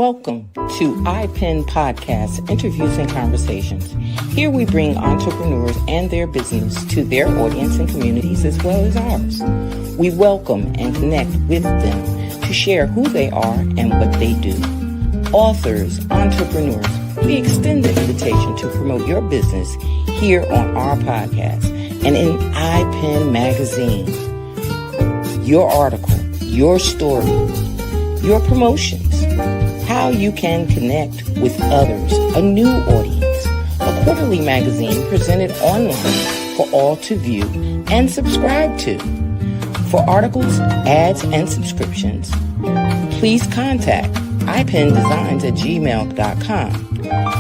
Welcome to iPen Podcast, Interviews and Conversations. Here we bring entrepreneurs and their business to their audience and communities as well as ours. We welcome and connect with them to share who they are and what they do. Authors, entrepreneurs, we extend the invitation to promote your business here on our podcast and in iPen Magazine. Your article, your story, your promotions, how you can connect with others, a new audience, a quarterly magazine presented online for all to view and subscribe to. For articles, ads, and subscriptions, please contact ipendesigns@gmail.com.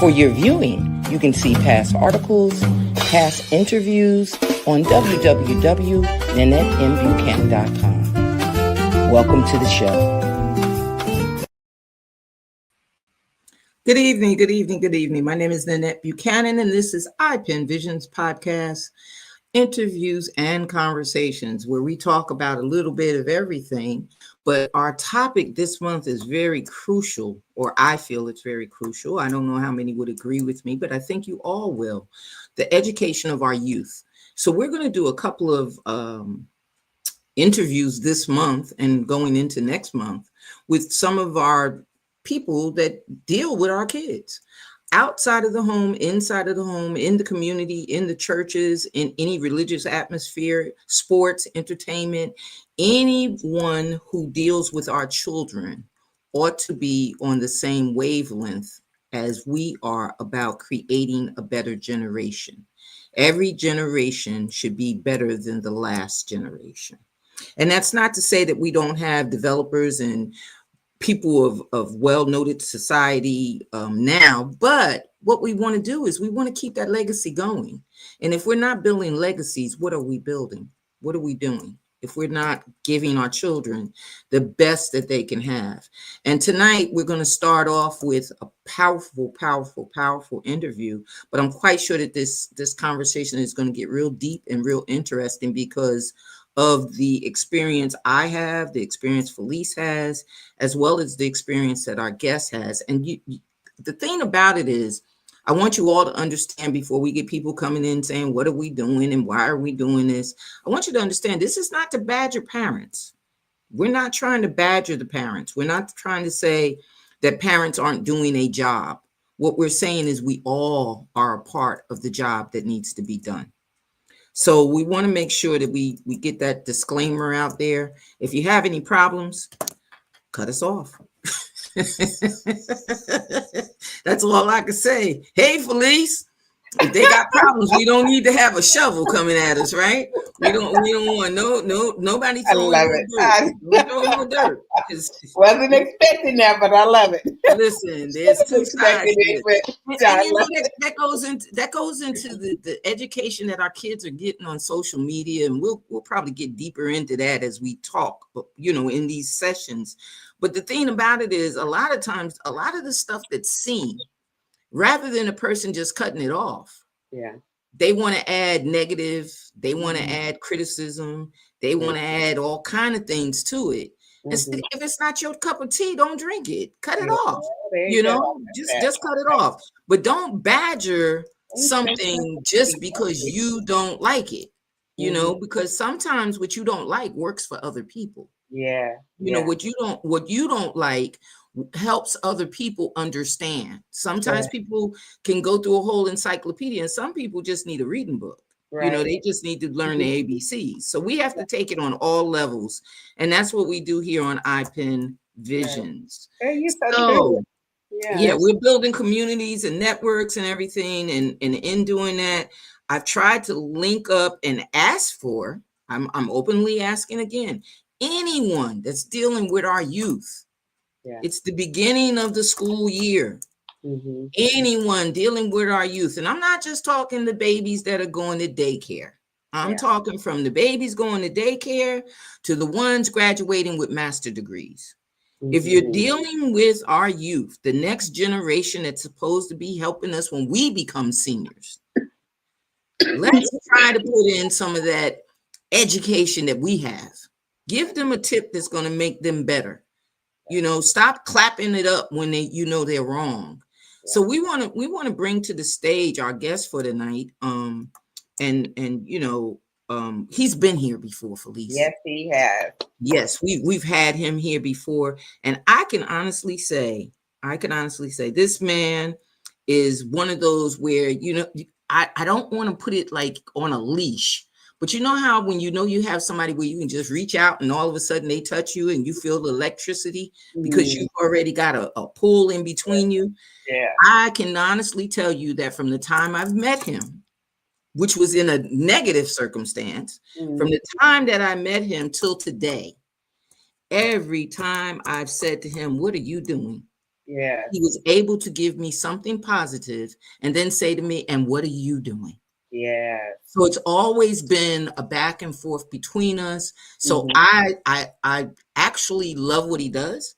For your viewing, you can see past articles, past interviews on www.NanetteMBuchanan.com. Welcome to the show. Good evening, good evening, good evening. My name is Nanette Buchanan, and this is iPen Visions Podcast, Interviews and Conversations, where we talk about a little bit of everything. But our topic this month is very crucial, or I feel it's very crucial. I don't know how many would agree with me, but I think you all will. The education of our youth. So we're going to do a couple of interviews this month and going into next month with some of our people that deal with our kids outside of the home, inside of the home, in the community, in the churches, in any religious atmosphere, sports, entertainment. Anyone who deals with our children ought to be on the same wavelength as we are about creating a better generation. Every generation should be better than the last generation. And that's not to say that we don't have developers and people of well-noted society now, but what we want to do is we want to keep that legacy going. And if we're not building legacies, what are we building? What are we doing if we're not giving our children the best that they can have? And tonight we're going to start off with a powerful interview, but I'm quite sure that this conversation is going to get real deep and real interesting because of the experience I have, the experience Felice has, as well as the experience that our guest has. And the thing about it is, I want you all to understand before we get people coming in saying, what are we doing and why are we doing this? I want you to understand this is not to badger parents. We're not trying to badger the parents. We're not trying to say that parents aren't doing a job. What we're saying is we all are a part of the job that needs to be done. So we want to make sure that we get that disclaimer out there. If you have any problems, cut us off. That's all I can say. Hey, Felice, if they got problems, we don't need to have a shovel coming at us, right? We don't want nobody throwing dirt. No dirt. Wasn't expecting that, but I love it. Listen, there's two sides. That goes into the education that our kids are getting on social media, and we'll probably get deeper into that as we talk, in these sessions. But the thing about it is, a lot of times, a lot of the stuff that's seen, rather than a person just cutting it off, they want to add negative, they want to add criticism, they want to add all kind of things to it. If it's not your cup of tea, don't drink it. Cut it off. Just cut it off. But don't badger something just because you don't like it. Because sometimes what you don't like works for other people. What you don't like helps other people understand. Sometimes people can go through a whole encyclopedia, and some people just need a reading book. They just need to learn the ABCs. So we have to take it on all levels, and that's what we do here on iPen Visions. So we're building communities and networks and everything, and in doing that, I've tried to link up and ask for. I'm openly asking again, anyone that's dealing with our youth. It's the beginning of the school year. Anyone dealing with our youth. And I'm not just talking the babies that are going to daycare. I'm talking from the babies going to daycare to the ones graduating with master degrees. If you're dealing with our youth, the next generation that's supposed to be helping us when we become seniors, let's try to put in some of that education that we have. Give them a tip that's going to make them better. Stop clapping it up when they're wrong. So we want to bring to the stage our guest for tonight. He's been here before, Felicia. Yes, he has. Yes, we've had him here before, and I can honestly say this man is one of those where I don't want to put it like on a leash, but you know how when you have somebody where you can just reach out and all of a sudden they touch you and you feel the electricity because you've already got a pull in between you. Yeah, I can honestly tell you that from the time I've met him, which was in a negative circumstance, from the time that I met him till today, every time I've said to him, "What are you doing?" yeah, he was able to give me something positive and then say to me, "And what are you doing?" yeah. So it's always been a back and forth between us. So I actually love what he does.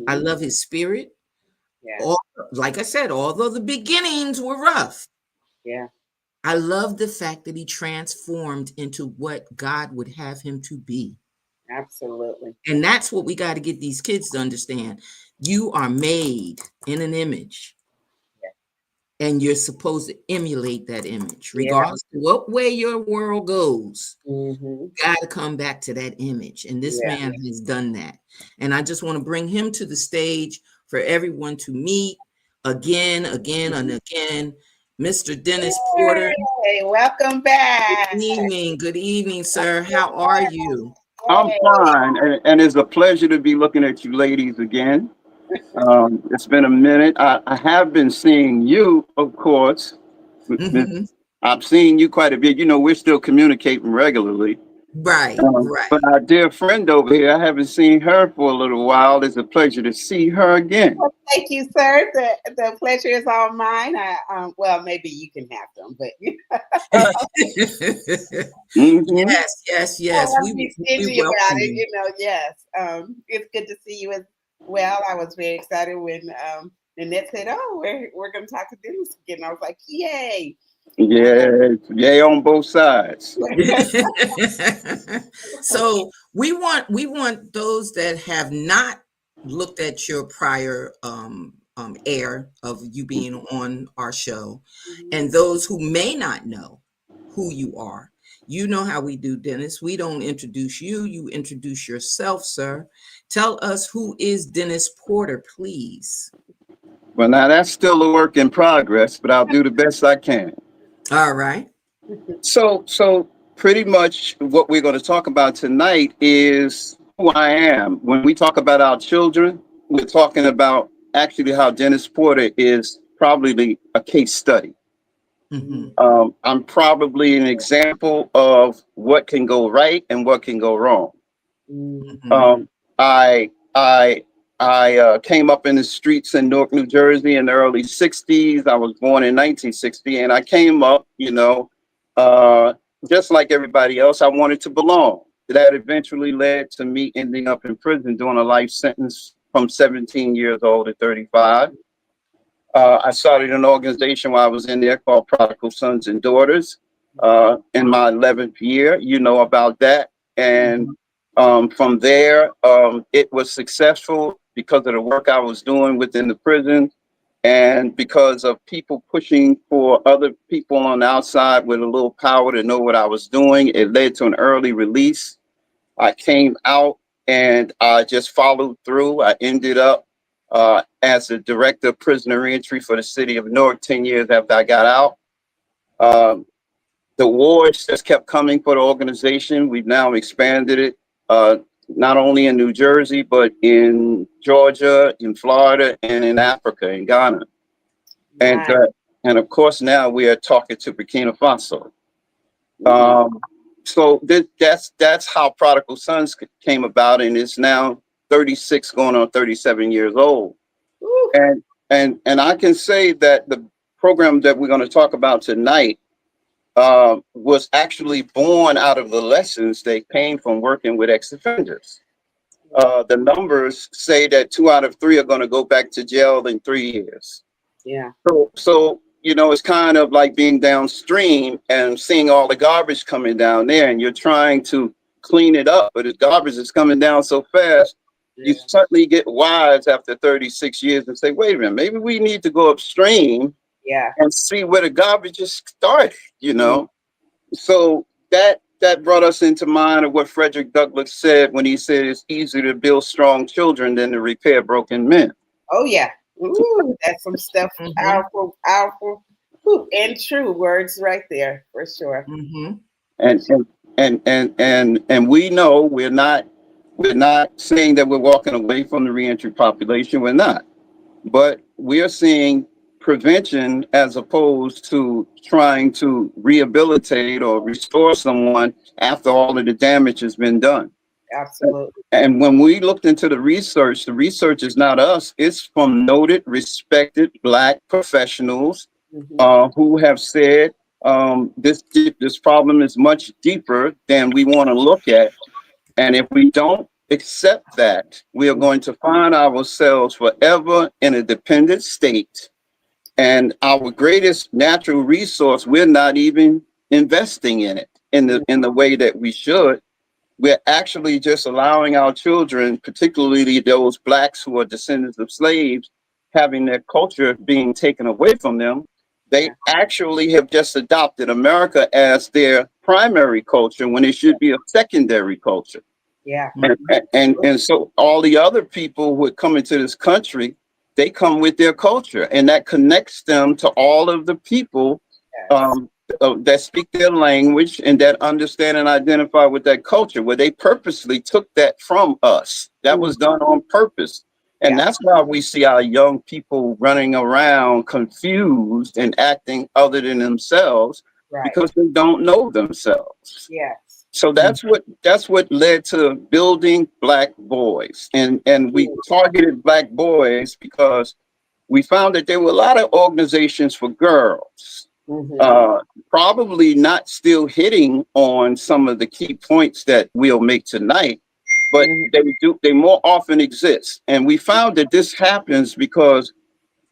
I love his spirit. Yeah. Like I said, although the beginnings were rough, Yeah. I love the fact that he transformed into what God would have him to be. Absolutely. And that's what we got to get these kids to understand. You are made in an image. And you're supposed to emulate that image, regardless of what way your world goes. You got to come back to that image. And this man has done that. And I just want to bring him to the stage for everyone to meet again, and again. Mr. Dennis Porter. Hey, welcome back. Good evening, sir. How are you? I'm fine, and it's a pleasure to be looking at you ladies again. It's been a minute. I have been seeing you, of course. I've seen you quite a bit. We're still communicating regularly. Right. But our dear friend over here, I haven't seen her for a little while. It's a pleasure to see her again. Well, thank you, sir. The pleasure is all mine. Well, maybe you can have them, but yes. We stingy about it, yes. It's good to see you as well. I was very excited when Nanette said, "Oh, we're going to talk to Dennis again." I was like, "Yay!" Yay on both sides. So we want those that have not looked at your prior air of you being on our show, and those who may not know who you are. You know how we do, Dennis. We don't introduce you. You introduce yourself, sir. Tell us, who is Dennis Porter, please? Well, now that's still a work in progress, but I'll do the best I can. All right. So pretty much what we're going to talk about tonight is who I am. When we talk about our children, we're talking about actually how Dennis Porter is probably a case study. I'm probably an example of what can go right and what can go wrong. I came up in the streets in Newark, New Jersey in the early 60s. I was born in 1960, and I came up, just like everybody else. I wanted to belong. That eventually led to me ending up in prison doing a life sentence from 17 years old to 35. I started an organization while I was in there called Prodigal Sons and Daughters in my 11th year. You know about that. And from there, it was successful because of the work I was doing within the prison and because of people pushing for other people on the outside with a little power to know what I was doing. It led to an early release. I came out and I just followed through. I ended up as the director of prisoner reentry for the city of Newark 10 years after I got out. The awards just kept coming for the organization. We've now expanded it, not only in New Jersey, but in Georgia, in Florida, and in Africa, in Ghana. And of course, now we are talking to Burkina Faso. So that's how Prodigal Sons came about, and it's now 36 going on 37 years old. And I can say that the program that we're going to talk about tonight was actually born out of the lessons that came from working with ex-offenders. The numbers say that 2 out of 3 are going to go back to jail in 3 years. Yeah. So it's kind of like being downstream and seeing all the garbage coming down there, and you're trying to clean it up, but the garbage is coming down so fast, you certainly get wise after 36 years and say, wait a minute, maybe we need to go upstream and see where the garbage is started, you know? So that brought us into mind of what Frederick Douglass said when he said it's easier to build strong children than to repair broken men. Oh yeah. Ooh, that's some stuff. Powerful, powerful, and true words right there for sure. And we know we're not saying that we're walking away from the reentry population. We're not, but we are seeing prevention as opposed to trying to rehabilitate or restore someone after all of the damage has been done. Absolutely. And when we looked into the research is not us, it's from noted, respected Black professionals who have said this problem is much deeper than we want to look at. And if we don't accept that, we are going to find ourselves forever in a dependent state. And our greatest natural resource, we're not even investing in it in the way that we should. We're actually just allowing our children, particularly those Blacks who are descendants of slaves, having their culture being taken away from them. They actually have just adopted America as their primary culture when it should be a secondary culture. And so all the other people who come into this country, they come with their culture, and that connects them to all of the people that speak their language and that understand and identify with that culture, where they purposely took that from us. That was done on purpose. And that's why we see our young people running around confused and acting other than themselves, because they don't know themselves. So that's what led to building Black boys. And we targeted Black boys because we found that there were a lot of organizations for girls. Probably not still hitting on some of the key points that we'll make tonight, but they more often exist. And we found that this happens because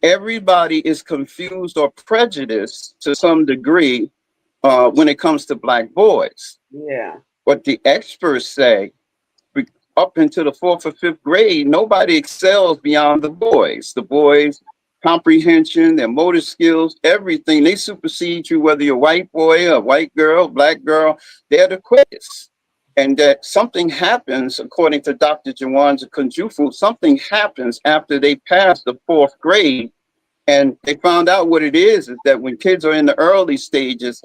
everybody is confused or prejudiced to some degree when it comes to Black boys. But the experts say up into the 4th or 5th grade, nobody excels beyond the boys. The boys' comprehension, their motor skills, everything, they supersede you, whether you're a white boy, a white girl, Black girl, they're the quickest. And that something happens, according to Dr. Jawanza Kunjufu, something happens after they pass the 4th grade. And they found out what it is that when kids are in the early stages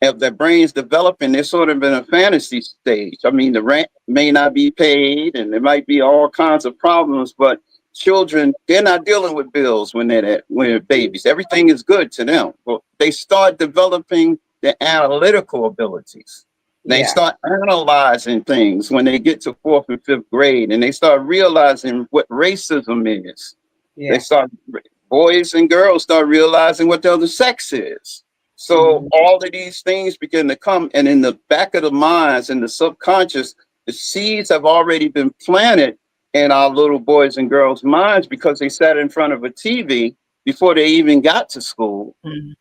of their brains developing, they're sort of in a fantasy stage. I mean, the rent may not be paid and there might be all kinds of problems, but children, they're not dealing with bills when they're babies. Everything is good to them. Well, they start developing their analytical abilities. They start analyzing things when they get to 4th and 5th grade, and they start realizing what racism is. Boys and girls start realizing what the other sex is. So all of these things begin to come, and in the back of the minds and the subconscious, the seeds have already been planted in our little boys and girls' minds because they sat in front of a TV before they even got to school. And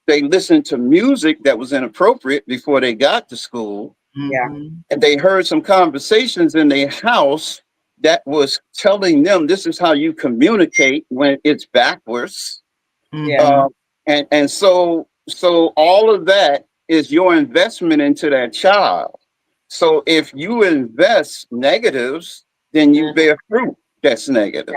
they listened to music that was inappropriate before they got to school. And they heard some conversations in their house that was telling them this is how you communicate when it's backwards. And so all of that is your investment into that child. So if you invest negatives, then you bear fruit that's negative.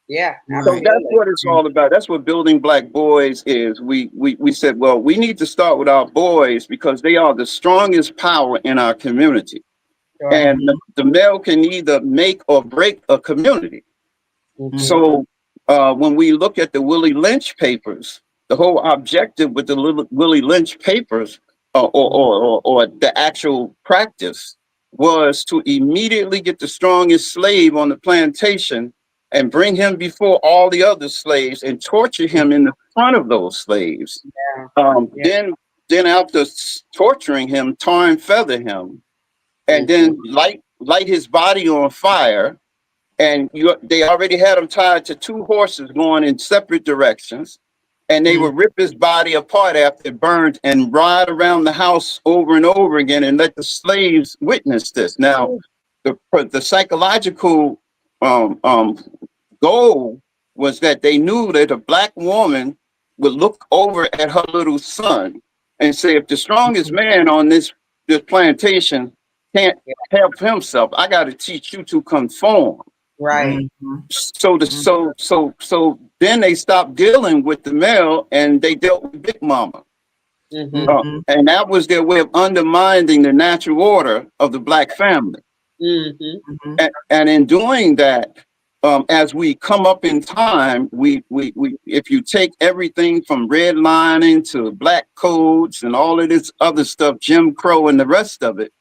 So that's what it's all about. That's what building Black boys is. We said, well, we need to start with our boys because they are the strongest power in our community. And the male can either make or break a community. So when we look at the Willie Lynch papers, the whole objective with the Willie Lynch papers or the actual practice was to immediately get the strongest slave on the plantation and bring him before all the other slaves and torture him in the front of those slaves. Then after torturing him, tar and feather him, and then light his body on fire. And they already had him tied to 2 horses going in separate directions. And they would rip his body apart after it burned and ride around the house over and over again and let the slaves witness this. Now, the psychological goal was that they knew that a black woman would look over at her little son and say, if the strongest man on this plantation can't help himself, I got to teach you to conform. Right. So then they stopped dealing with the male and they dealt with Big Mama. And that was their way of undermining the natural order of the black family. And in doing that, as we come up in time, we if you take everything from redlining to black codes and all of this other stuff, Jim Crow and the rest of it,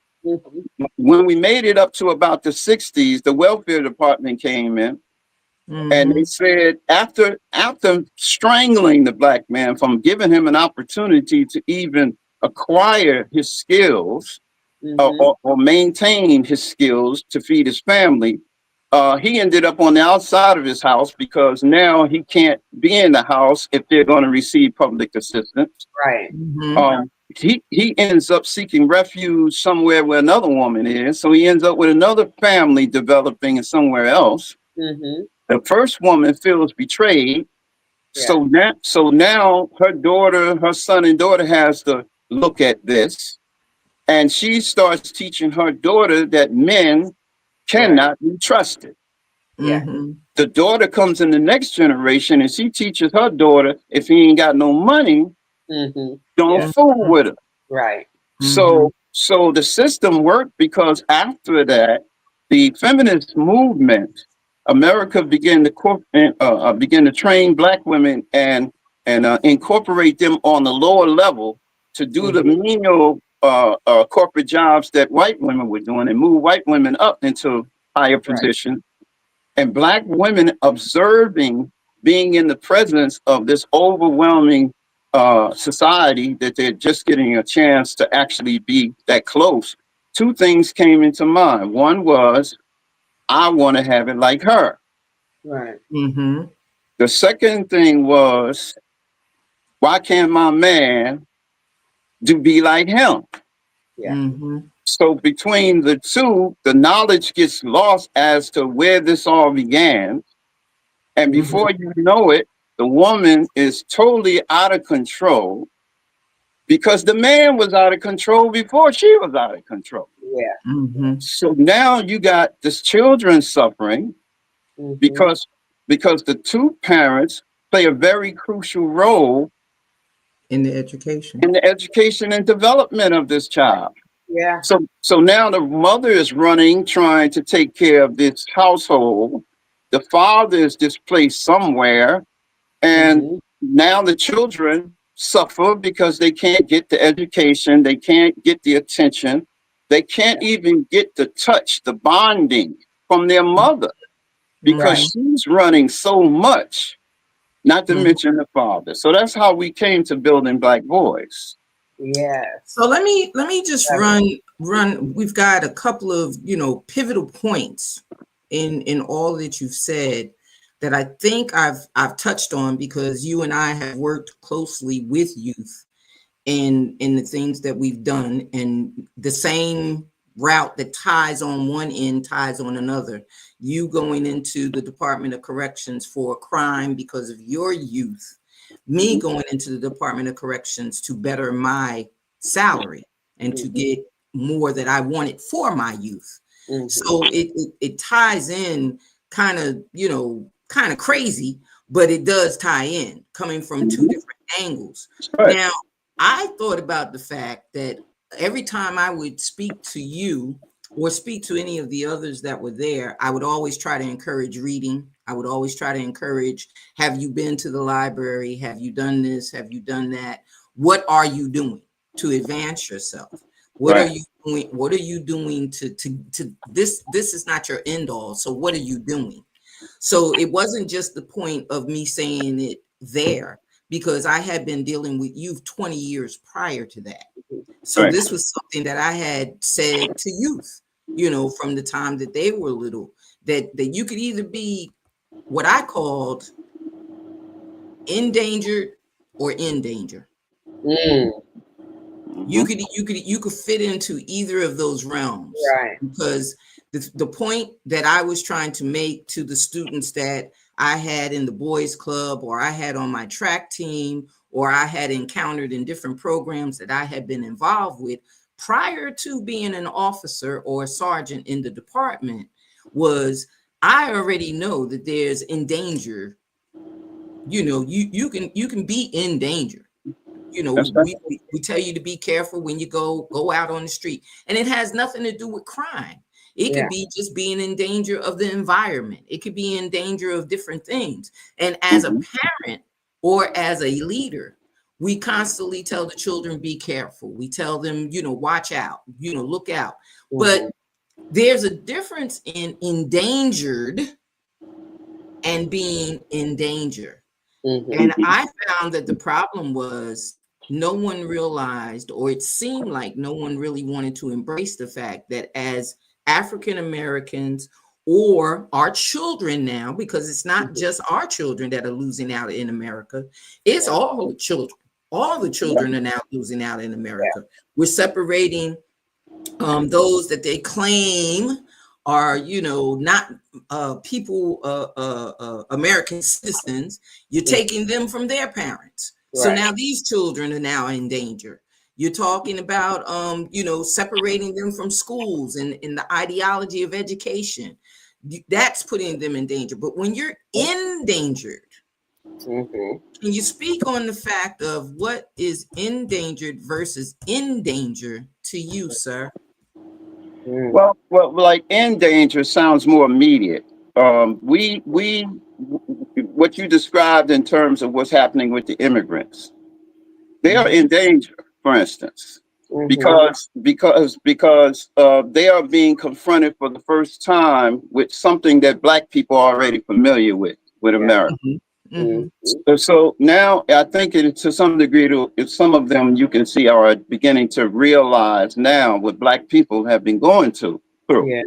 when we made it up to about the 60s, the welfare department came in and they said, after strangling the black man from giving him an opportunity to even acquire his skills or maintain his skills to feed his family, he ended up on the outside of his house because now he can't be in the house if they're going to receive public assistance. Right. He ends up seeking refuge somewhere where another woman is. So he ends up with another family developing somewhere else. The first woman feels betrayed. So now her son and daughter has to look at this. And she starts teaching her daughter that men cannot be trusted. The daughter comes in the next generation and she teaches her daughter, if he ain't got no money, don't fool with him. Right. So the system worked because after that, the feminist movement, America began to train black women and incorporate them on the lower level to do the menial corporate jobs that white women were doing and move white women up into higher positions. And black women observing, being in the presence of this overwhelming society that they're just getting a chance to actually be that close. Two things came into mind. One was, I want to have it like her. Right. The second thing was, why can't my man be like him? So between the two, the knowledge gets lost as to where this all began. And before you know it, the woman is totally out of control because the man was out of control before she was out of control. So now you got this children suffering because the two parents play a very crucial role in the education and development of this child. So now the mother is running, trying to take care of this household. The father is displaced somewhere. And now the children suffer because they can't get the education. They can't get the attention. They can't even get the touch, the bonding from their mother because she's running so much, not to mention the father. So that's how we came to Building Black Boys. So let me just run. We've got a couple of, pivotal points in all that you've said that I think I've touched on because you and I have worked closely with youth in the things that we've done, and the same route that ties on one end ties on another. You going into the Department of Corrections for a crime because of your youth, me going into the Department of Corrections to better my salary and to get more that I wanted for my youth. So it ties in kind of crazy, but it does tie in coming from two different angles. Now, I thought about the fact that every time I would speak to you or speak to any of the others that were there, I would always try to encourage reading. I would always try to encourage, have you been to the library? Have you done this? Have you done that? What are you doing to advance yourself? What are you doing? What are you doing to this? This is not your end all. So what are you doing? So it wasn't just the point of me saying it there, because I had been dealing with youth 20 years prior to that. So this was something that I had said to youth, from the time that they were little, that you could either be what I called endangered or in danger. You could fit into either of those realms, Right. because the point that I was trying to make to the students that I had in the boys club, or I had on my track team, or I had encountered in different programs that I had been involved with prior to being an officer or a sergeant in the department, was I already know that there's in danger. You know, you can be in danger. You know, That's right. we tell you to be careful when you go out on the street, and it has nothing to do with crime. It Yeah. could be just being in danger of the environment. It could be in danger of different things. And as a parent or as a leader, we constantly tell the children, be careful. We tell them, you know, watch out, you know, look out. But there's a difference in endangered and being in danger. And I found that the problem was no one realized, or it seemed like no one really wanted to embrace the fact that as African Americans, or our children now, because it's not just our children that are losing out in America, it's all the children. All the children are now losing out in America. We're separating those that they claim are, you know, not people, American citizens. You're taking them from their parents. So Right. now these children are now in danger. You're talking about, you know, separating them from schools and the ideology of education. That's putting them in danger. But when you're endangered, can you speak on the fact of what is endangered versus in danger to you, sir? Well, like in danger sounds more immediate. What you described in terms of what's happening with the immigrants, they are in danger, for instance, because they are being confronted for the first time with something that Black people are already familiar with America. So now I think to some degree, some of them you can see are beginning to realize now what Black people have been going through. Yeah.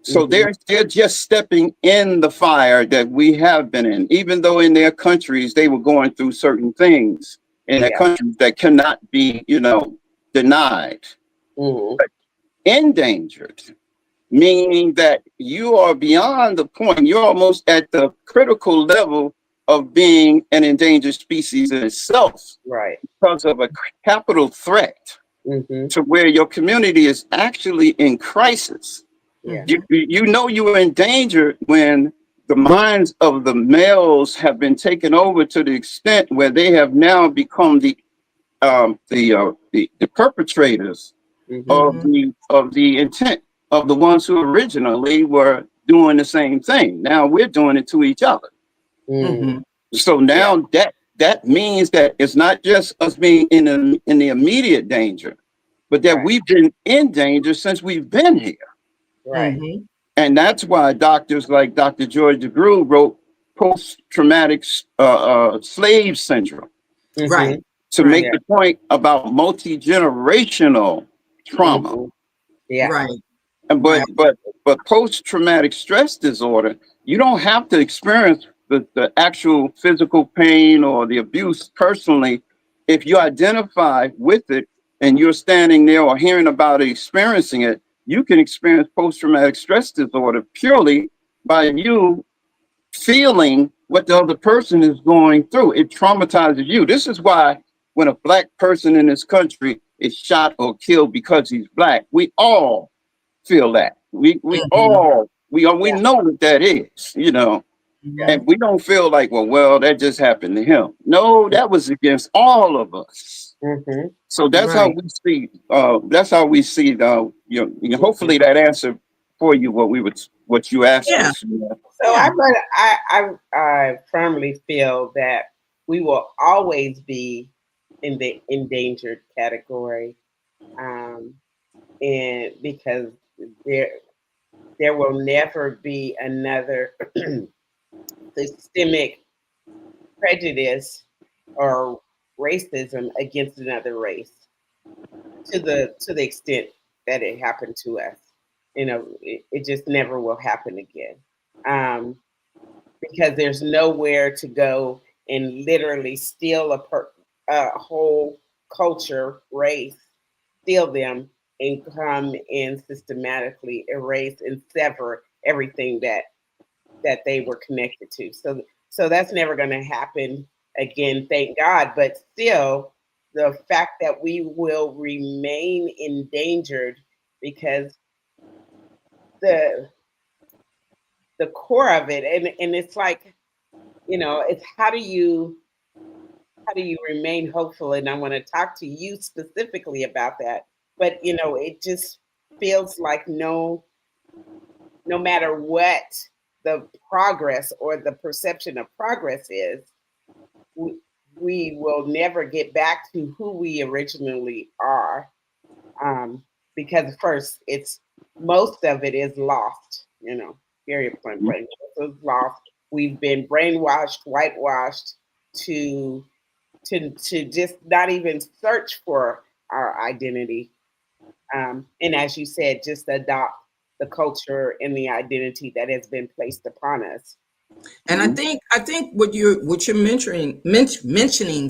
So they're just stepping in the fire that we have been in, even though in their countries they were going through certain things in their countries that cannot be, you know, denied. But endangered, meaning that you are beyond the point, you're almost at the critical level of being an endangered species in itself, Right. because of a capital threat to where your community is actually in crisis. Yeah. You know you are in danger when the minds of the males have been taken over to the extent where they have now become the perpetrators of the intent of the ones who originally were doing the same thing. Now we're doing it to each other. So now that means that it's not just us being in the immediate danger, but that we've been in danger since we've been here. Right. And that's why doctors like Dr. George DeGruy wrote post-traumatic slave syndrome. Right. To make the point about multi-generational trauma. Right. But post-traumatic stress disorder, you don't have to experience the actual physical pain or the abuse personally. If you identify with it and you're standing there or hearing about it, experiencing it, you can experience post-traumatic stress disorder purely by you feeling what the other person is going through. It traumatizes you. This is why when a Black person in this country is shot or killed because he's Black, we all feel that. We know what that is, you know. And we don't feel like, well, that just happened to him. No, that was against all of us. So that's how we see. You know, hopefully that answered for you what you asked us. So I firmly feel that we will always be in the endangered category, and because there will never be another systemic prejudice or racism against another race to the extent that it happened to us. You know, it just never will happen again, because there's nowhere to go and literally steal a whole culture, race, steal them and come and systematically erase and sever everything that they were connected to. So that's never going to happen again, thank God. But still, the fact that we will remain endangered because the core of it, and it's like, it's how do you remain hopeful? And I want to talk to you specifically about that. But it just feels like no matter what the progress or the perception of progress is, we will never get back to who we originally are, because first, most of it is lost. Period, point blank. It's lost. We've been brainwashed, whitewashed to just not even search for our identity, and as you said, just adopt the culture and the identity that has been placed upon us. And I think what you're mentioning,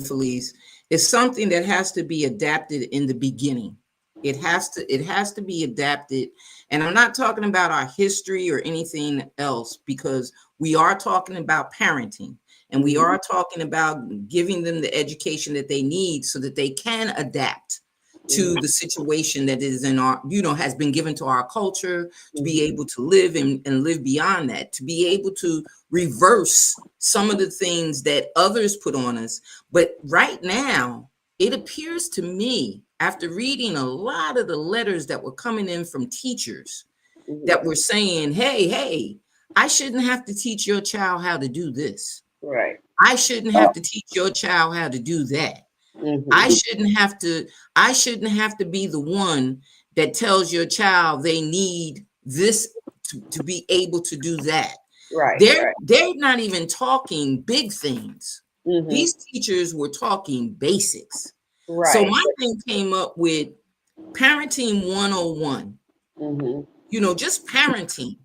Felice, is something that has to be adapted in the beginning. It has to be adapted. And I'm not talking about our history or anything else, because we are talking about parenting, and we are talking about giving them the education that they need so that they can adapt to the situation that is in our, has been given to our culture, to be able to live and live beyond that, to be able to reverse some of the things that others put on us. But right now, it appears to me, after reading a lot of the letters that were coming in from teachers that were saying, hey, I shouldn't have to teach your child how to do this. Right. I shouldn't have to teach your child how to do that. I shouldn't have to be the one that tells your child they need this to be able to do that. Right. They're not even talking big things. These teachers were talking basics. Right. So my thing came up with parenting 101. Just parenting.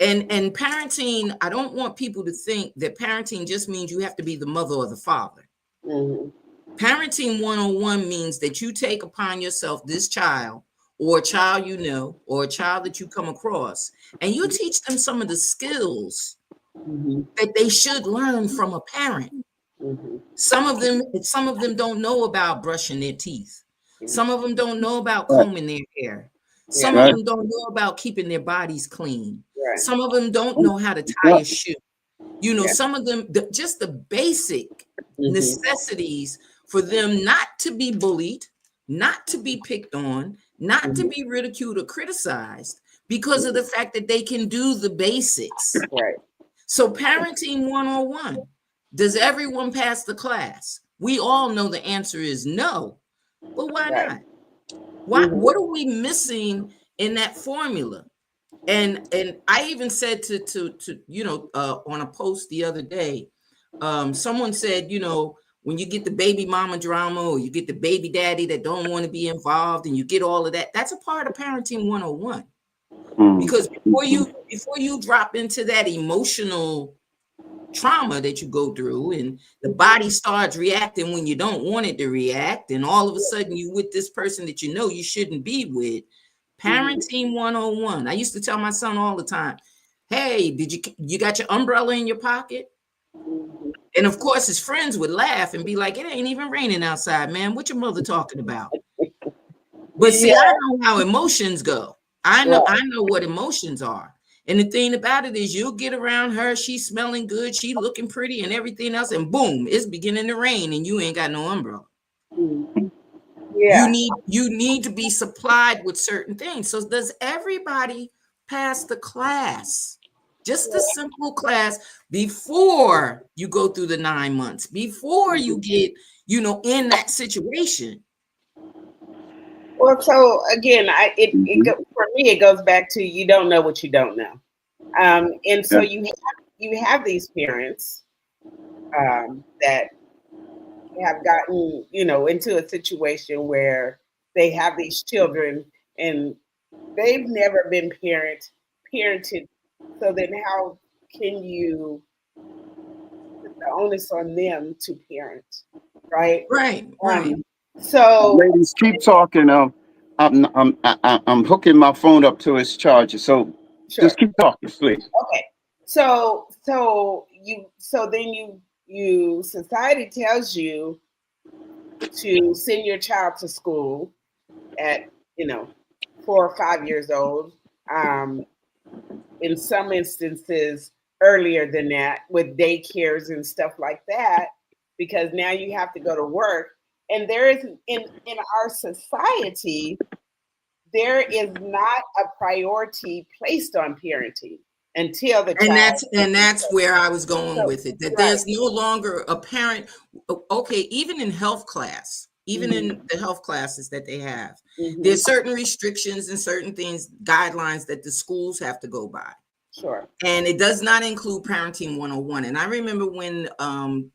And parenting, I don't want people to think that parenting just means you have to be the mother or the father. Parenting 101 means that you take upon yourself this child, or a child or a child that you come across, and you teach them some of the skills that they should learn from a parent. Some of them don't know about brushing their teeth. Some of them don't know about combing their hair. Some of them don't know about keeping their bodies clean. Some of them don't know how to tie a shoe. Some of them, just the basic necessities for them not to be bullied, not to be picked on, not to be ridiculed or criticized because of the fact that they can do the basics. Right. So parenting 101, does everyone pass the class? We all know the answer is no, but why not? What are we missing in that formula? And I even said to on a post the other day, someone said, when you get the baby mama drama, or you get the baby daddy that don't want to be involved, and you get all of that, that's a part of parenting 101. Because before you drop into that emotional trauma that you go through, and the body starts reacting when you don't want it to react, and all of a sudden you with this person that you shouldn't be with. Parenting 101. I used to tell my son all the time, hey, you got your umbrella in your pocket? And of course his friends would laugh and be like, it ain't even raining outside, man. What your mother talking about? But see, I know how emotions go. I know what emotions are. And the thing about it is, you'll get around her, she's smelling good, she looking pretty and everything else, and boom, it's beginning to rain and you ain't got no umbrella. You need to be supplied with certain things. So does everybody pass the class? Just a simple class before you go through the 9 months, before you get, in that situation. Well, so again, for me, it goes back to, you don't know what you don't know. And so you have these parents that have gotten, into a situation where they have these children and they've never been parented. So then how can you put the onus on them to parent, right? Right. So ladies, keep talking. I'm hooking my phone up to its charger. So Sure. just keep talking, please. Okay. So then society tells you to send your child to school at 4 or 5 years old. In some instances earlier than that, with daycares and stuff like that, because now you have to go to work. And there is in our society, there is not a priority placed on parenting until the child. And that's where I was going with it, that Right. there's no longer a parent. Okay, even in health class, even in the health classes that they have, there's certain restrictions and certain things, guidelines that the schools have to go by. Sure. And it does not include Parenting 101. And I remember when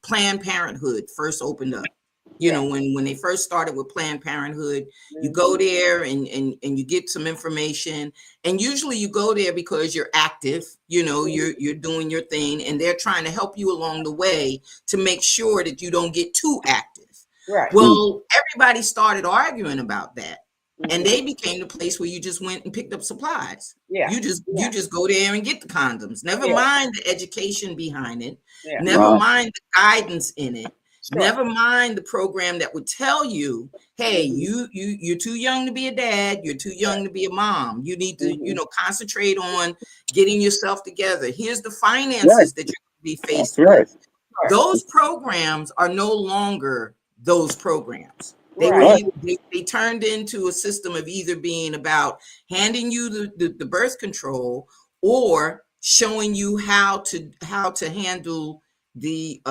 Planned Parenthood first opened up, you know, when they first started with Planned Parenthood, you go there and you get some information. And usually you go there because you're active, you know, you're doing your thing, and they're trying to help you along the way to make sure that you don't get too active. Right. Well, everybody started arguing about that. And they became the place where you just went and picked up supplies. Yeah. You just go there and get the condoms. Never mind the education behind it. Yeah. Never mind the guidance in it. Sure. Never mind the program that would tell you, hey, you're too young to be a dad. You're too young to be a mom. You need to, you know, concentrate on getting yourself together. Here's the finances that you're going to be faced with. Those programs are no longer those programs. They turned into a system of either being about handing you the birth control or showing you how to handle the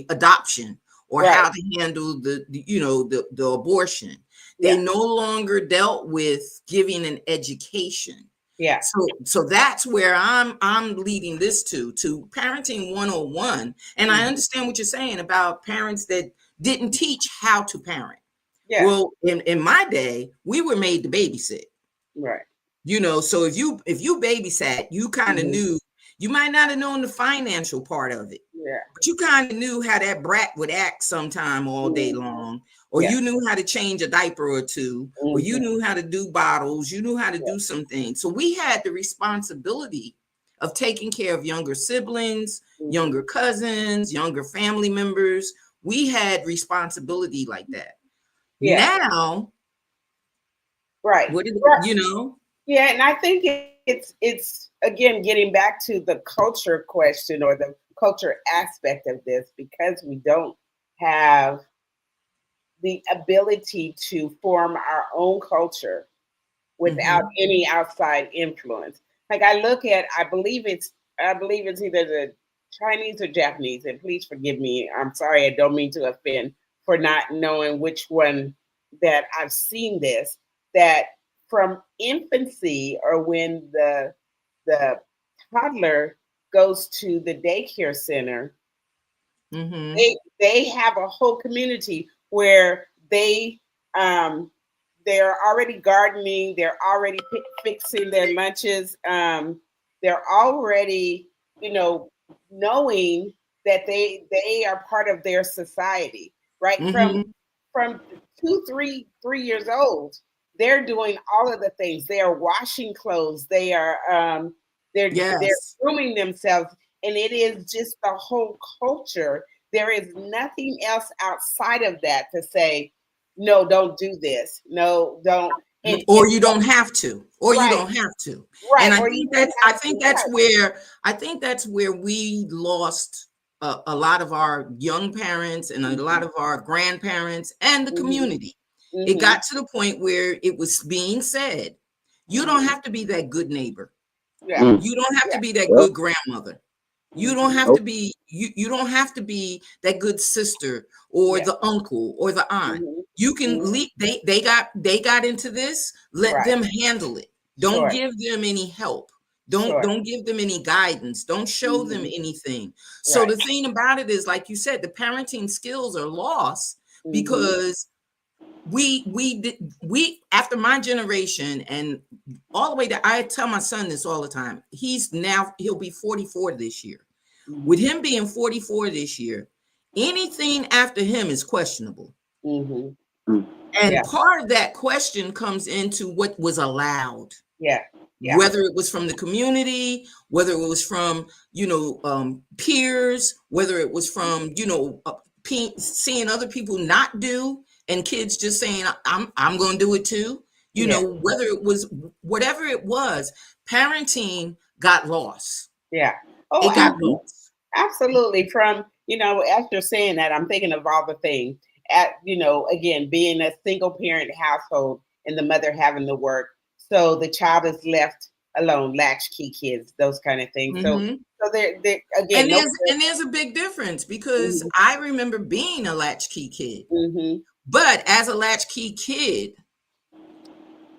adoption or how to handle the abortion. They no longer dealt with giving an education. Yeah. So that's where I'm leading this to Parenting 101. And I understand what you're saying about parents that didn't teach how to parent. Yeah. Well, in my day, we were made to babysit. Right. You know, so if you babysat, you kind of knew. You might not have known the financial part of it. Yeah. But you kind of knew how that brat would act sometime all day long. Or you knew how to change a diaper or two, or you knew how to do bottles, you knew how to do some things. So we had the responsibility of taking care of younger siblings, younger cousins, younger family members. We had responsibility like that. Yeah. Now, what is it, you know? Yeah, and I think it's again getting back to the culture question or the culture aspect of this, because we don't have the ability to form our own culture without any outside influence. Like I believe it's either the Chinese or Japanese, and please forgive me. I'm sorry, I don't mean to offend for not knowing which one that I've seen this, that from infancy or when the toddler goes to the daycare center, they have a whole community where they're already gardening, they're already fixing their lunches, they're already, knowing that they are part of their society, right? From 2, 3 years old, they're doing all of the things. They are washing clothes. They are they're grooming themselves, and it is just the whole culture. There is nothing else outside of that to say, no, don't do this. No, don't. Or you don't have to. Or you don't have to. Right. And I think that's where we lost a lot of our young parents and a lot of our grandparents and the community. It got to the point where it was being said, you don't have to be that good neighbor. You don't have to be that good grandmother. You don't have to be you don't have to be that good sister or the uncle or the aunt. You can leave. They got into this. Let them handle it. Don't give them any help. Don't give them any guidance. Don't show them anything. So the thing about it is, like you said, the parenting skills are lost because we after my generation and all the way to, I tell my son this all the time. He'll be 44 this year. With him being 44 this year, anything after him is questionable. Mm. And Yeah. part of that question comes into what was allowed. Yeah. Yeah. Whether it was from the community, whether it was from, peers, whether it was from, seeing other people not do, and kids just saying, I'm going to do it too. Whether it was, whatever it was, parenting got lost. Yeah. Oh, It got lost. Absolutely. From, after saying that, I'm thinking of all the things again, being a single parent household and the mother having to work. So the child is left alone, latchkey kids, those kind of things. Mm-hmm. So they're again. And there's a big difference because I remember being a latchkey kid. Mm-hmm. But as a latchkey kid,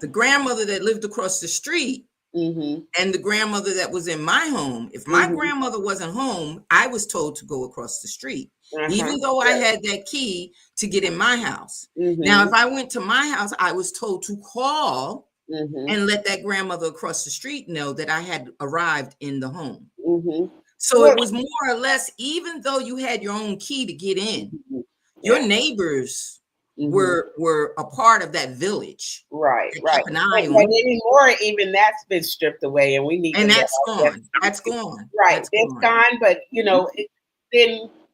the grandmother that lived across the street and the grandmother that was in my home, if my grandmother wasn't home, I was told to go across the street, even though I had that key to get in my house. Now, if I went to my house, I was told to call and let that grandmother across the street know that I had arrived in the home. So it was more or less, even though you had your own key to get in, your neighbors were a part of that village. Right. An eye on. But anymore, even that's been stripped away, and we need. And that's gone. That's gone. Right. It's gone. But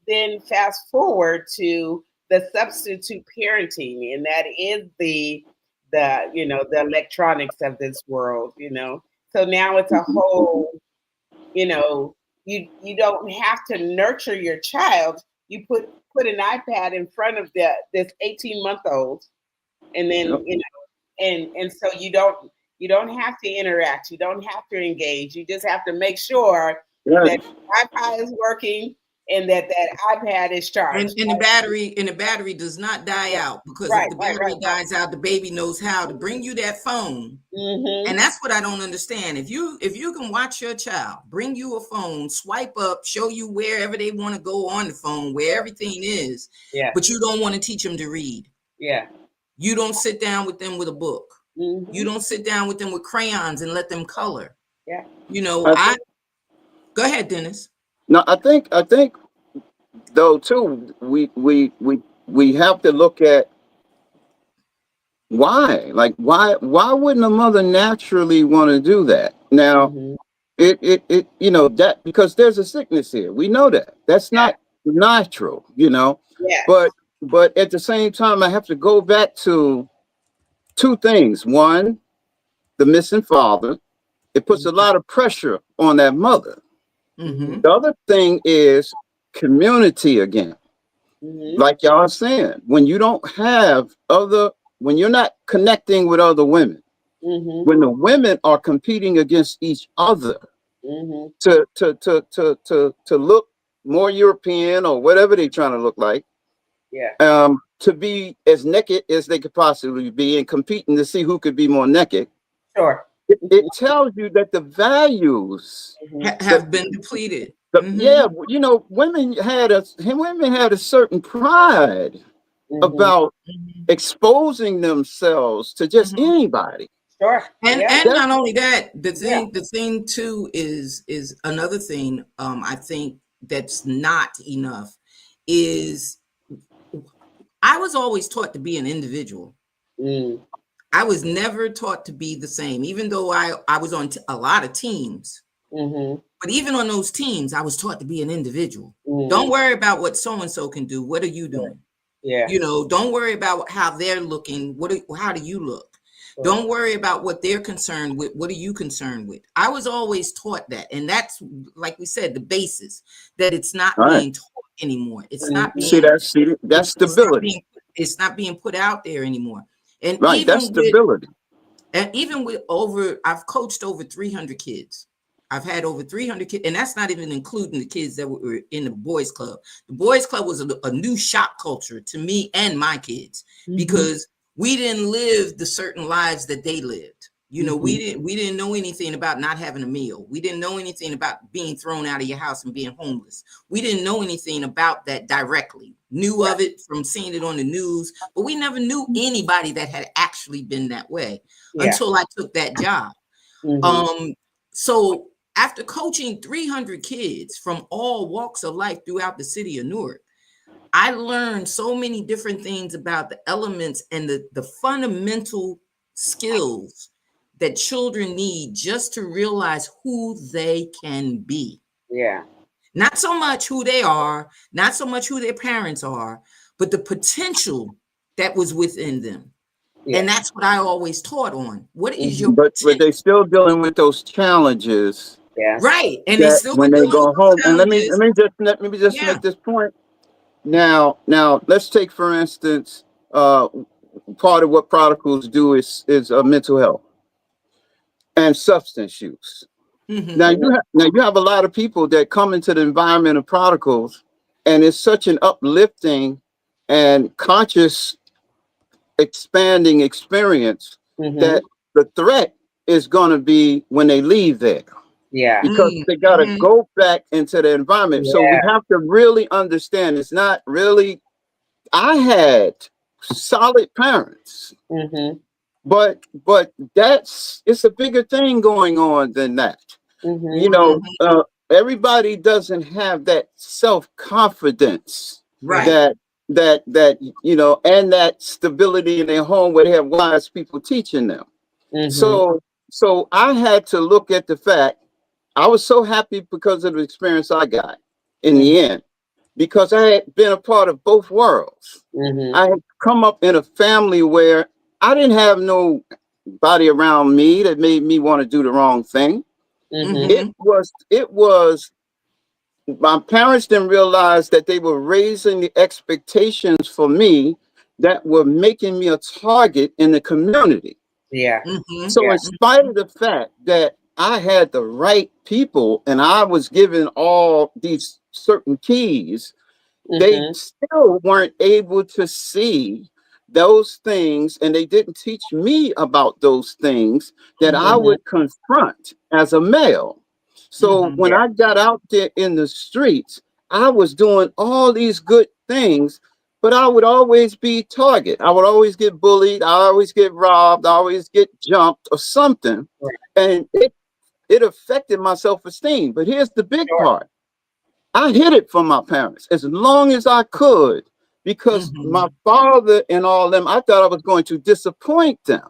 then fast forward to the substitute parenting, and that is the electronics of this world. So now it's a whole. You don't have to nurture your child. You put an iPad in front of this 18-month-old, and then and so you don't have to interact. You don't have to engage. You just have to make sure that Wi-Fi is working and that iPad is charged. And the battery does not die out, because if the battery dies out, the baby knows how to bring you that phone. And that's what I don't understand. If you can watch your child, bring you a phone, swipe up, show you wherever they want to go on the phone, where everything is, but you don't want to teach them to read. Yeah. You don't sit down with them with a book. You don't sit down with them with crayons and let them color. Yeah. Go ahead, Dennis. No, I think though too, we have to look at why. Like why wouldn't a mother naturally want to do that? Now it that, because there's a sickness here. We know that. That's not natural, Yeah. But at the same time, I have to go back to two things. One, the missing father. It puts a lot of pressure on that mother. The other thing is community again. Like y'all are saying, when you don't have when you're not connecting with other women, when the women are competing against each other to look more European or whatever they're trying to look like, to be as naked as they could possibly be and competing to see who could be more naked. Sure. It tells you that the values have been depleted. Women had a certain pride about exposing themselves to just anybody. Sure. And not only that, the thing too is another thing I think that's not enough is I was always taught to be an individual. I was never taught to be the same, even though I was on a lot of teams. But even on those teams, I was taught to be an individual. Don't worry about what so-and-so can do. What are you doing? Yeah. Don't worry about how they're looking. How do you look? Don't worry about what they're concerned with. What are you concerned with? I was always taught that. And that's, like we said, the basis that it's not being taught anymore. It's not being, that's stability. It's not being put out there anymore. And that's stability. I've coached over 300 kids. I've had over 300 kids, and that's not even including the kids that were in the boys club. The boys club was a new shock culture to me and my kids, because we didn't live the certain lives that they lived. We didn't know anything about not having a meal. We didn't know anything about being thrown out of your house and being homeless. We didn't know anything about that directly. Knew of it from seeing it on the news, but we never knew anybody that had actually been that way until I took that job. So after coaching 300 kids from all walks of life throughout the city of Newark, I learned so many different things about the elements and the fundamental skills that children need just to realize who they can be. Yeah. Not so much who they are, not so much who their parents are, but the potential that was within them. Yeah. And that's what I always taught on. What is your But potential? they still dealing with those challenges. Yeah. Right. And they That still when they go home, and let me just Yeah. make this point. Now, let's take, for instance, part of what prodigals do is mental health and substance use. Mhm. Now you have a lot of people that come into the environment of prodigals, and it's such an uplifting and conscious expanding experience that the threat is going to be when they leave there. Yeah. Because they got to go back into the environment. So we have to really understand it's not really, I had solid parents, but it's a bigger thing going on than that. You know, everybody doesn't have that self-confidence, Right. that you know, and that stability in their home where they have wise people teaching them. So I had to look at the fact, I was so happy because of the experience I got in the end, because I had been a part of both worlds. I had come up in a family where I didn't have nobody around me that made me want to do the wrong thing. It was my parents didn't realize that they were raising the expectations for me that were making me a target in the community. Yeah. So in spite of the fact that I had the right people and I was given all these certain keys, they still weren't able to see those things, and they didn't teach me about those things that I would confront as a male. So when I got out there in the streets, I was doing all these good things, but I would always be target. I would always get bullied. I always get robbed. I always get jumped or something. And it affected my self-esteem. But here's the big part. I hid it from my parents as long as I could, because my father and all them, I thought I was going to disappoint them.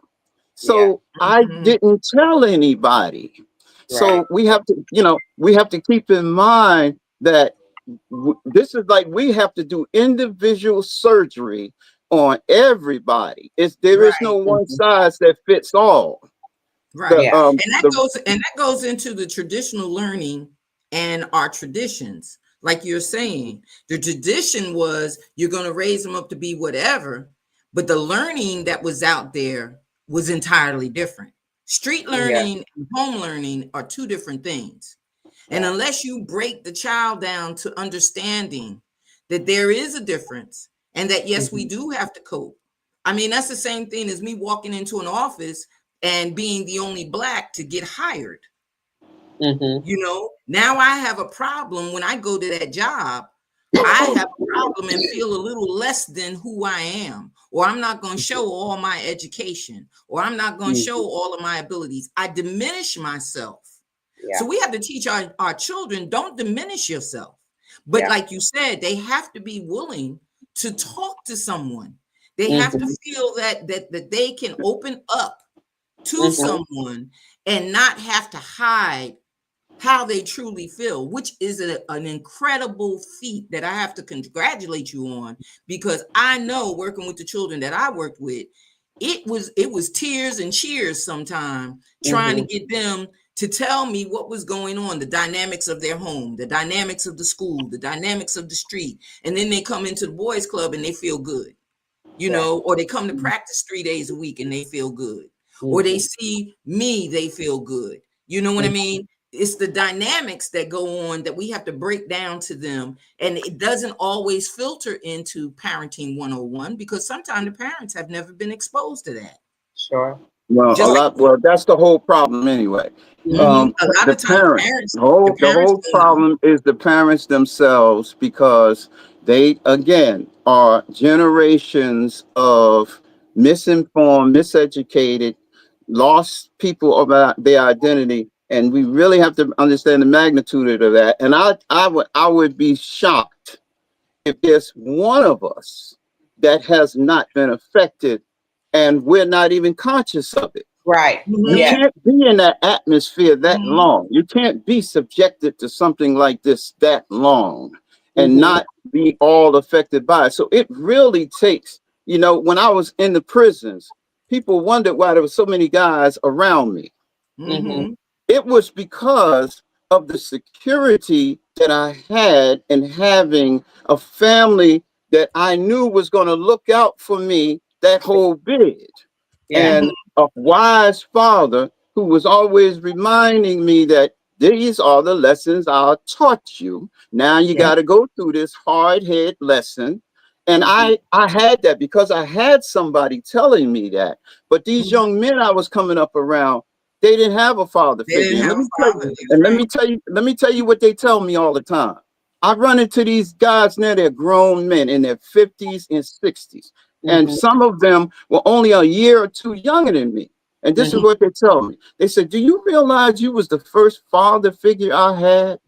So I didn't tell anybody. So we have to keep in mind that this is like, we have to do individual surgery on everybody. There is no one size that fits all. Right. And that goes into the traditional learning and our traditions. Like you're saying, the tradition was you're going to raise them up to be whatever, but the learning that was out there was entirely different. Street learning and home learning are two different things. And unless you break the child down to understanding that there is a difference and that, yes, we do have to cope. I mean, that's the same thing as me walking into an office and being the only Black to get hired. You know, now I have a problem when I go to that job. I have a problem and feel a little less than who I am, or I'm not going to show all my education, or I'm not going to show all of my abilities. I diminish myself. So we have to teach our children, don't diminish yourself. But like you said, they have to be willing to talk to someone. They have to feel that they can open up to someone and not have to hide how they truly feel, which is an incredible feat that I have to congratulate you on, because I know, working with the children that I worked with, it was tears and cheers sometimes trying to get them to tell me what was going on, the dynamics of their home, the dynamics of the school, the dynamics of the street. And then they come into the boys club and they feel good, you know, or they come to practice 3 days a week and they feel good, or they see me, they feel good. You know what I mean? It's the dynamics that go on that we have to break down to them. And it doesn't always filter into parenting 101, because sometimes the parents have never been exposed to that. Sure. Well, that's the whole problem anyway. A lot of times the whole problem is the parents themselves, because they, again, are generations of misinformed, miseducated, lost people about their identity. And we really have to understand the magnitude of that. And I would be shocked if there's one of us that has not been affected and we're not even conscious of it. Right. You Yeah. can't be in that atmosphere that long. You can't be subjected to something like this that long and not be all affected by it. So it really takes, you know, when I was in the prisons, people wondered why there were so many guys around me. It was because of the security that I had in having a family that I knew was going to look out for me that whole bid. Yeah. And a wise father who was always reminding me that these are the lessons I taught you. Now you got to go through this hard head lesson. And I had that because I had somebody telling me that. But these young men I was coming up around, they didn't have a father figure. And let me tell you what they tell me all the time. I run into these guys now, they're grown men in their 50s and 60s. And some of them were only a year or two younger than me. And this is what they tell me. They said, do you realize you was the first father figure I had?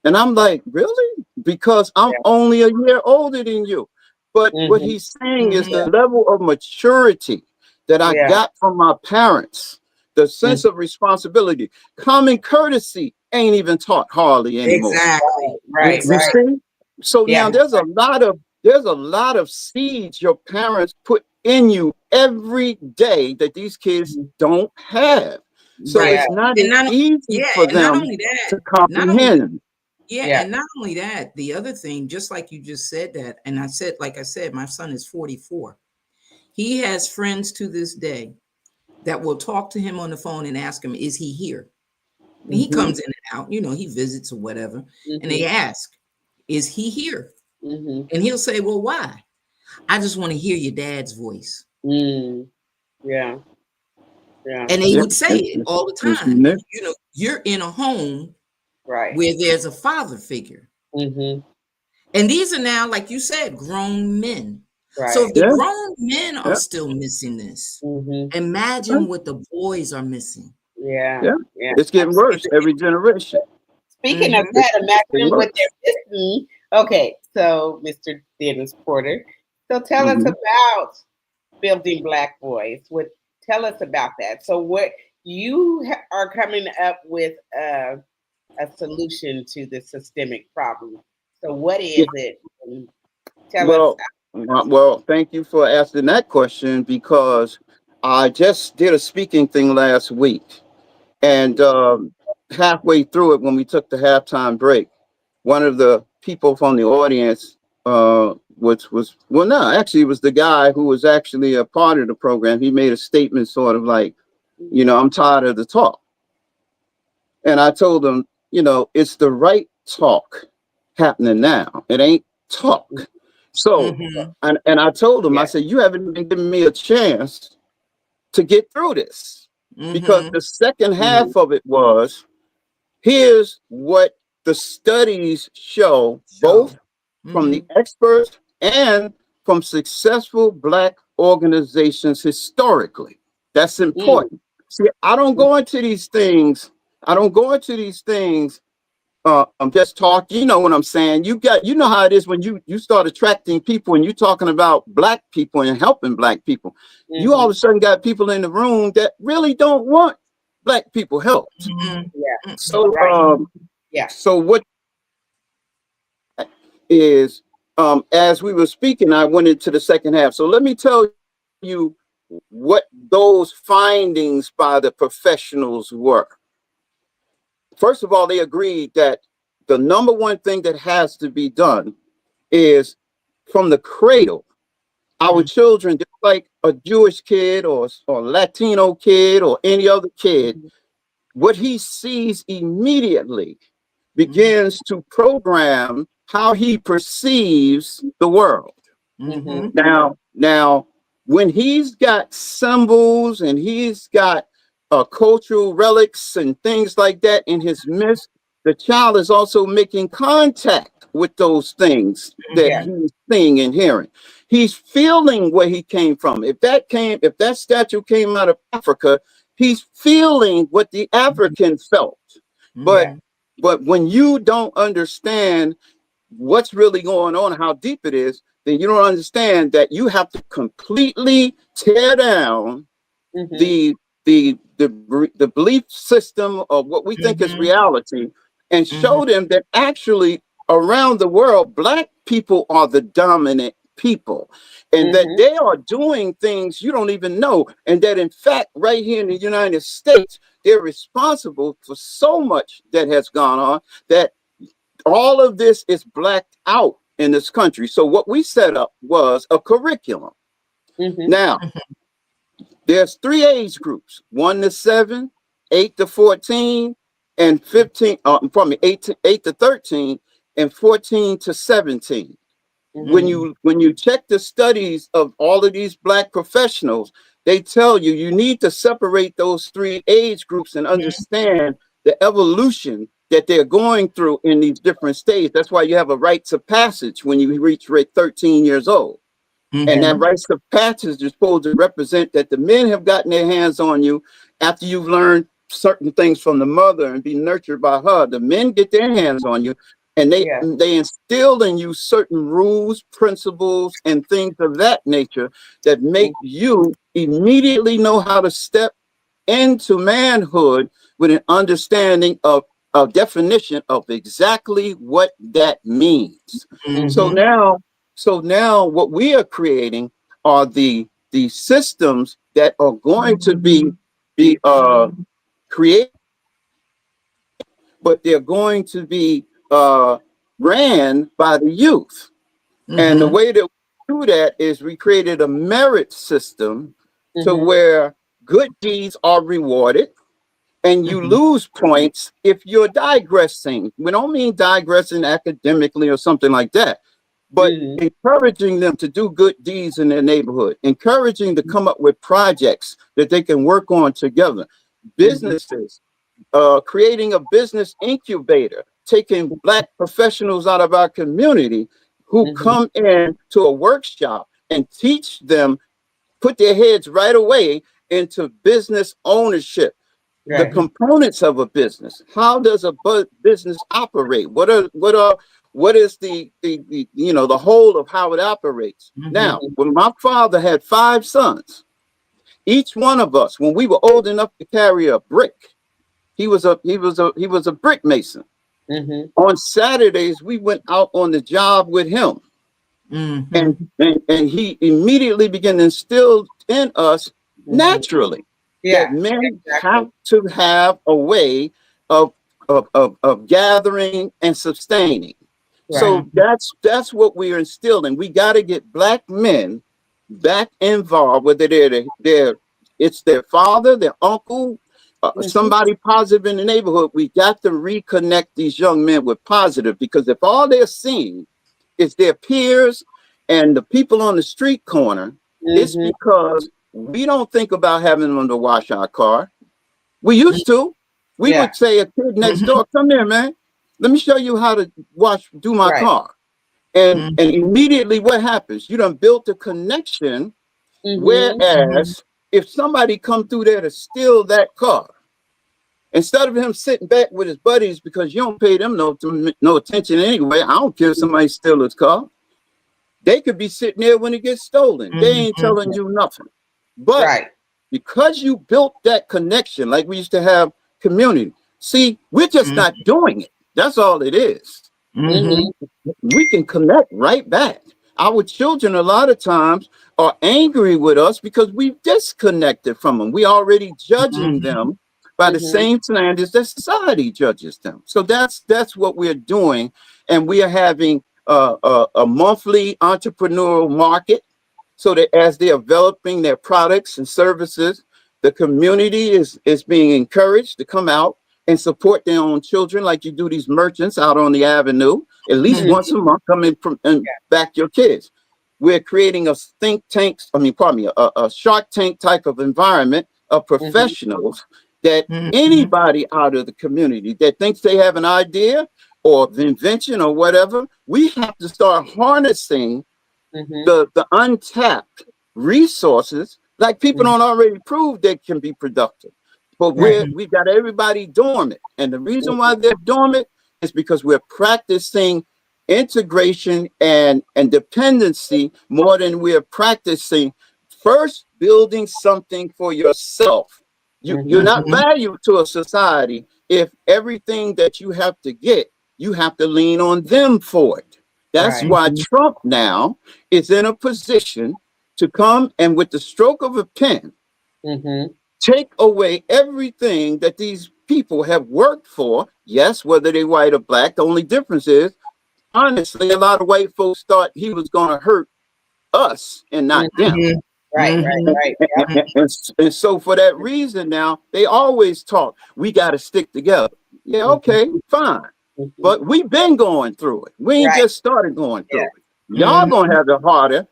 And I'm like, really? Because I'm only a year older than you. But what he's saying is the level of maturity that I got from my parents, the sense of responsibility, common courtesy ain't even taught hardly anymore. Exactly. Right. You see? So now there's a lot of seeds your parents put in you every day that these kids don't have. So it's not easy for them to comprehend. And not only that, the other thing, just like you just said that, and like I said, my son is 44. He has friends to this day that will talk to him on the phone and ask him, is he here? And he comes in and out, you know, he visits or whatever. And they ask, is he here? And he'll say, well, why? I just want to hear your dad's voice. Yeah. And they would say it all the time. You know, you're in a home where there's a father figure. And these are now, like you said, grown men. So if the grown men are still missing this, imagine what the boys are missing. It's getting worse every generation. Speaking of that, imagine what they're missing. Okay, so Mr. Dennis Porter, so tell us about Building Black Boys. Tell us about that. So what you are coming up with a solution to the systemic problem. So what is it? Tell us. Well, thank you for asking that question because I just did a speaking thing last week. And halfway through it, when we took the halftime break, one of the people from the audience, which was, well, no, actually, it was the guy who was actually a part of the program. He made a statement sort of like, you know, I'm tired of the talk. And I told him, you know, it's the right talk happening now. It ain't talk. So, and I told him, I said, you haven't even given me a chance to get through this. Because the second half of it was, here's what the studies show, both from the experts and from successful Black organizations historically. That's important. See, I don't go into these things. I'm just talking, you know what I'm saying? You know how it is when you start attracting people and you're talking about Black people and helping Black people. You all of a sudden got people in the room that really don't want Black people helped. So, so what is, as we were speaking, I went into the second half. So let me tell you what those findings by the professionals were. First of all, they agreed that the number one thing that has to be done is from the cradle, our children, just like a Jewish kid or Latino kid or any other kid, what he sees immediately begins to program how he perceives the world. Now, when he's got symbols and he's got cultural relics and things like that in his midst, the child is also making contact with those things that he's seeing and hearing. He's feeling where he came from. If that statue came out of Africa, he's feeling what the African felt. But when you don't understand what's really going on and how deep it is, then you don't understand that you have to completely tear down the belief system of what we think is reality, and show them that actually around the world, Black people are the dominant people, and that they are doing things you don't even know, and that in fact right here in the United States, they're responsible for so much that has gone on, that all of this is blacked out in this country. So what we set up was a curriculum. Now, there's 3 age groups: 1 to 7, 8 to 14, and 15. Pardon me, 8 to 13, and 14 to 17. When you check the studies of all of these Black professionals, they tell you you need to separate those 3 age groups and understand the evolution that they're going through in these different stages. That's why you have a rites of passage when you reach 13 years old. And that rites of passage is supposed to represent that the men have gotten their hands on you after you've learned certain things from the mother and be nurtured by her. The men get their hands on you, and they instill in you certain rules, principles, and things of that nature that make you immediately know how to step into manhood with an understanding of a definition of exactly what that means. So now what we are creating are the systems that are going to be created, but they're going to be ran by the youth. And the way that we do that is we created a merit system to where good deeds are rewarded, and you lose points if you're digressing. We don't mean digressing academically or something like that, but encouraging them to do good deeds in their neighborhood, encouraging to come up with projects that they can work on together, businesses, creating a business incubator, taking Black professionals out of our community who come in to a workshop and teach them, put their heads right away into business ownership. The components of a business. How does a business operate? What is the the whole of how it operates? Now, when my father had 5 sons, each one of us, when we were old enough to carry a brick, he was a brick mason. On Saturdays, we went out on the job with him, and he immediately began to instill in us naturally. That men have to have a way of gathering and sustaining. So that's what we are instilling. We got to get Black men back involved, whether it's their father, their uncle, somebody positive in the neighborhood. We got to reconnect these young men with positive, because if all they're seeing is their peers and the people on the street corner, it's because we don't think about having them to wash our car. We used to. We would say a kid next door, come here, man. Let me show you how to do my car. And immediately what happens? You done built a connection. Whereas if somebody come through there to steal that car, instead of him sitting back with his buddies because you don't pay them no attention anyway, I don't care if somebody steal his car. They could be sitting there when it gets stolen. They ain't telling you nothing. But because you built that connection, like we used to have community. See, we're just not doing it. That's all it is. We can connect right back. Our children a lot of times are angry with us because we've disconnected from them. We already judging them by the same standards that society judges them. So that's what we're doing. And we are having a monthly entrepreneurial market, so that as they're developing their products and services, the community is being encouraged to come out and support their own children, like you do these merchants out on the avenue, at least once a month, come in and back your kids. We're creating a a Shark Tank type of environment of professionals that anybody out of the community that thinks they have an idea or the invention or whatever, we have to start harnessing the untapped resources, like people don't already prove they can be productive. But we've got everybody dormant. And the reason why they're dormant is because we're practicing integration and dependency more than we're practicing first building something for yourself. You're not valued to a society if everything that you have to get, you have to lean on them for it. That's why Trump now is in a position to come and with the stroke of a pen, take away everything that these people have worked for. Yes, whether they white or black, the only difference is, honestly, a lot of white folks thought he was going to hurt us and not them. Right. Yep. And so for that reason now, they always talk, we got to stick together. Yeah, okay, fine. But we've been going through it. We ain't just started going through it. Y'all gonna have it harder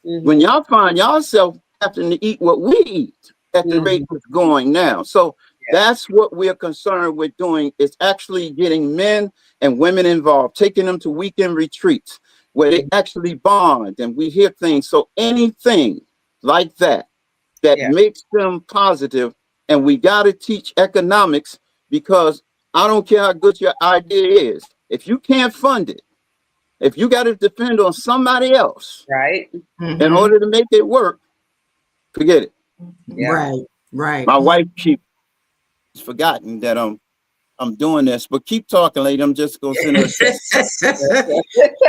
when y'all find yourself having to eat what we eat at the rate it's going now. So that's what we're concerned with doing, is actually getting men and women involved, taking them to weekend retreats where they actually bond and we hear things. So anything like that makes them positive. And we got to teach economics, because I don't care how good your idea is. If you can't fund it, if you got to depend on somebody else in order to make it work, forget it. Right. My wife keeps forgotten that I'm doing this, but keep talking, lady. I'm just going to send her.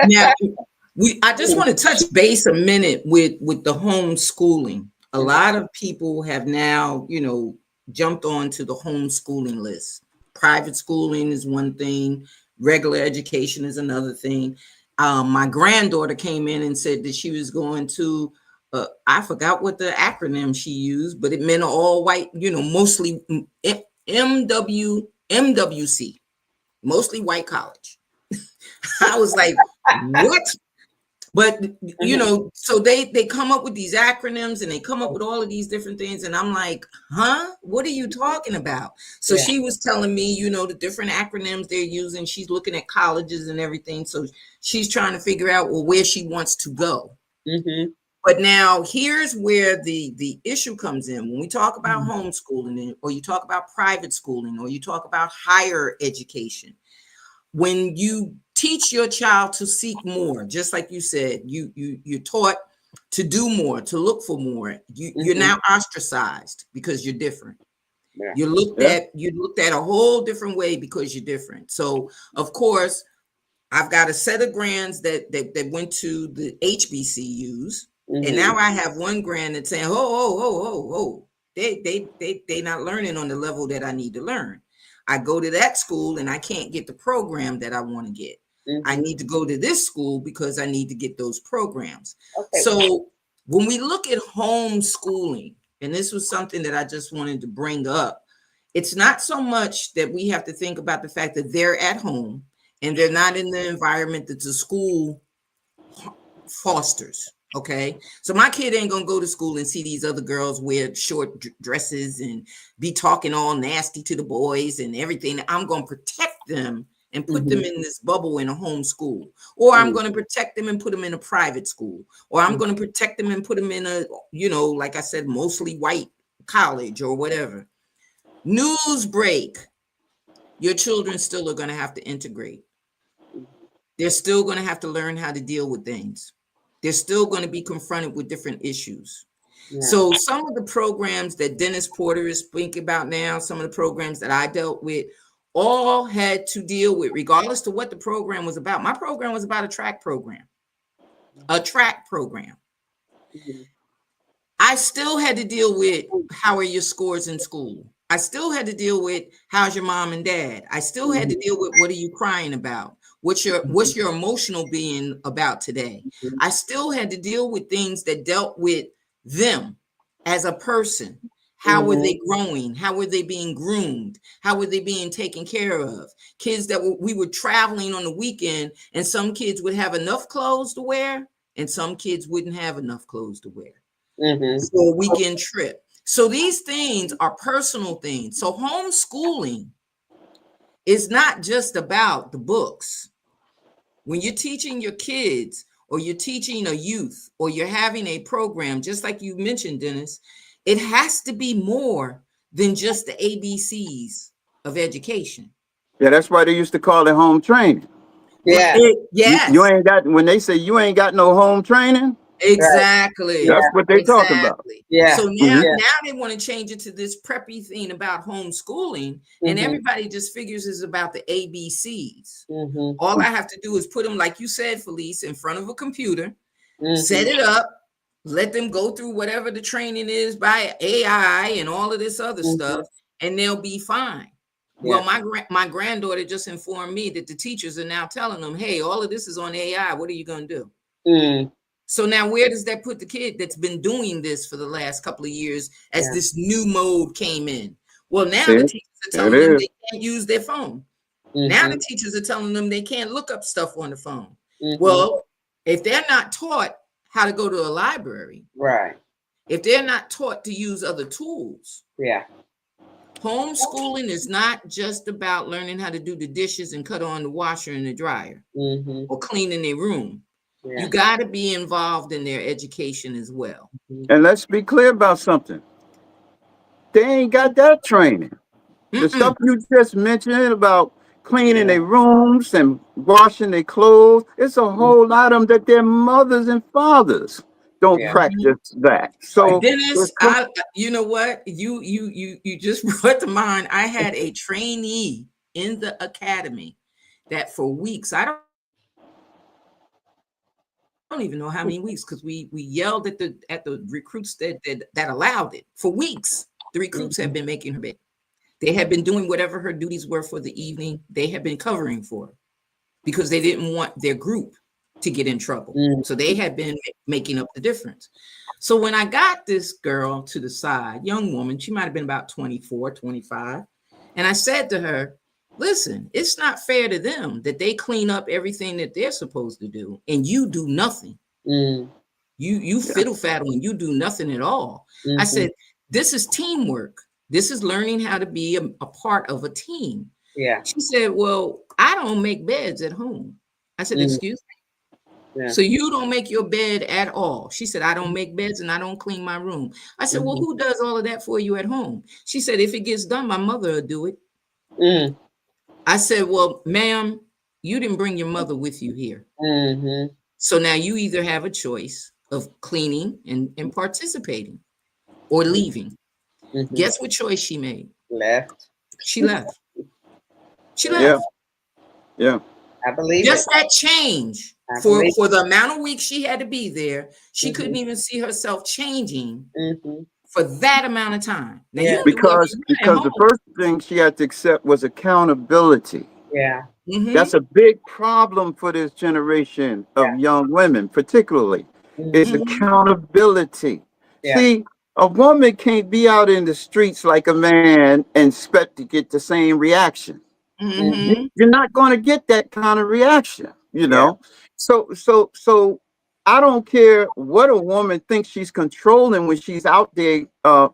Now, I just want to touch base a minute with the homeschooling. A lot of people have now, jumped onto the homeschooling list. Private schooling is one thing. Regular education is another thing. My granddaughter came in and said that she was going to, I forgot what the acronym she used, but it meant all white, mostly MWC, mostly white college. I was like, what? But, so they come up with these acronyms and they come up with all of these different things. And I'm like, huh? What are you talking about? So she was telling me, the different acronyms they're using. She's looking at colleges and everything. So she's trying to figure out, where she wants to go. But now here's where the issue comes in. When we talk about homeschooling, or you talk about private schooling, or you talk about higher education, when you teach your child to seek more, just like you said, you're taught to do more, to look for more. You're now ostracized because you're different. You're looked at a whole different way because you're different. So of course, I've got a set of grands that went to the HBCUs, and now I have one grand that's saying, they not learning on the level that I need to learn. I go to that school and I can't get the program that I want to get. I need to go to this school because I need to get those programs. So when we look at homeschooling, and this was something that I just wanted to bring up, it's not so much that we have to think about the fact that they're at home and they're not in the environment that the school fosters. Okay, so my kid ain't gonna go to school and see these other girls wear short dresses and be talking all nasty to the boys and everything. I'm gonna protect them and put them in this bubble in a home school, or I'm gonna protect them and put them in a private school, or I'm gonna protect them and put them in a, like I said, mostly white college or whatever. News break: your children still are gonna have to integrate. They're still gonna have to learn how to deal with things. They're still going to be confronted with different issues. So some of the programs that Dennis Porter is thinking about now, some of the programs that I dealt with, all had to deal with, regardless to what the program was about. My program was about a track program. I still had to deal with, how are your scores in school? I still had to deal with, how's your mom and dad? I still had to deal with, what are you crying about? What's your emotional being about today? I still had to deal with things that dealt with them as a person. How were they growing? How were they being groomed? How were they being taken care of? Kids that we were traveling on the weekend, and some kids would have enough clothes to wear and some kids wouldn't have enough clothes to wear for a weekend trip. So these things are personal things. So homeschooling is not just about the books. When you're teaching your kids, or you're teaching a youth, or you're having a program, just like you mentioned, Dennis, it has to be more than just the ABCs of education. Yeah, that's why they used to call it home training. Yeah. Yes. You ain't got, when they say you ain't got no home training, Exactly. that's what they talking about. Exactly. Yeah. So now, Mhm. now they want to change it to this preppy thing about homeschooling, and Mhm. everybody just figures it's about the ABCs. Mhm. All I have to do is put them, like you said, Felice, in front of a computer, Mhm. set it up, let them go through whatever the training is by AI and all of this other Mhm. stuff, and they'll be fine. Yeah. Well, my granddaughter just informed me that the teachers are now telling them, hey, all of this is on AI. What are you going to do? Mm. So now where does that put the kid that's been doing this for the last couple of years as Yeah. this new mode came in? Well, now See? the teachers are There it telling them is. they can't use their phone. Now the Mhm. teachers are telling them they can't look up stuff on the phone. Mhm. Well, if they're not taught how to go to a library, Right. if they're not taught to use other tools, Yeah. homeschooling is not just about learning how to do the dishes and cut on the washer and the dryer Mhm. or cleaning their room. Yeah. You got to be involved in their education as well. And let's be clear about something. They ain't got that training. The stuff you just mentioned about cleaning their rooms and washing their clothes, it's a whole lot of them that their mothers and fathers don't Yeah. practice that. So Dennis, you know what? You just brought to mind. I had a trainee in the academy that for weeks, I don't even know how many weeks, because we yelled at the recruits that allowed it. For weeks, the recruits have been making her bed. They had been doing whatever her duties were for the evening. They had been covering for her because they didn't want their group to get in trouble. Mm. So they had been making up the difference. So when I got this girl to the side, young woman, she might have been about 24, 25. And I said to her, listen, it's not fair to them that they clean up everything that they're supposed to do and you do nothing. Mm. You fiddle faddle and you do nothing at all. Mhm. I said, this is teamwork. This is learning how to be a part of a team. Yeah. She said, well, I don't make beds at home. I said, Mm. excuse me? Yeah. So you don't make your bed at all? She said, I don't make beds and I don't clean my room. I said, well, Mhm. who does all of that for you at home? She said, if it gets done, my mother will do it. Mm. I said, well, ma'am, you didn't bring your mother with you here. Mhm. So now you either have a choice of cleaning and participating or leaving. Mhm. Guess what choice she made? Left. She left. She Yeah. left. yeah. I believe Just it. that change I for believe the amount of weeks she had to be there, she Mhm. couldn't even see herself changing Mhm. for that amount of time. Now Yeah. you do whatever Because you want at the home. first thing she had to accept was accountability. Yeah. Mhm. That's a big problem for this generation of young women, particularly, is Mhm. accountability. Yeah. See, a woman can't be out in the streets like a man and expect to get the same reaction. Mhm. You're not going to get that kind of reaction, you know. So I don't care what a woman thinks she's controlling when she's out there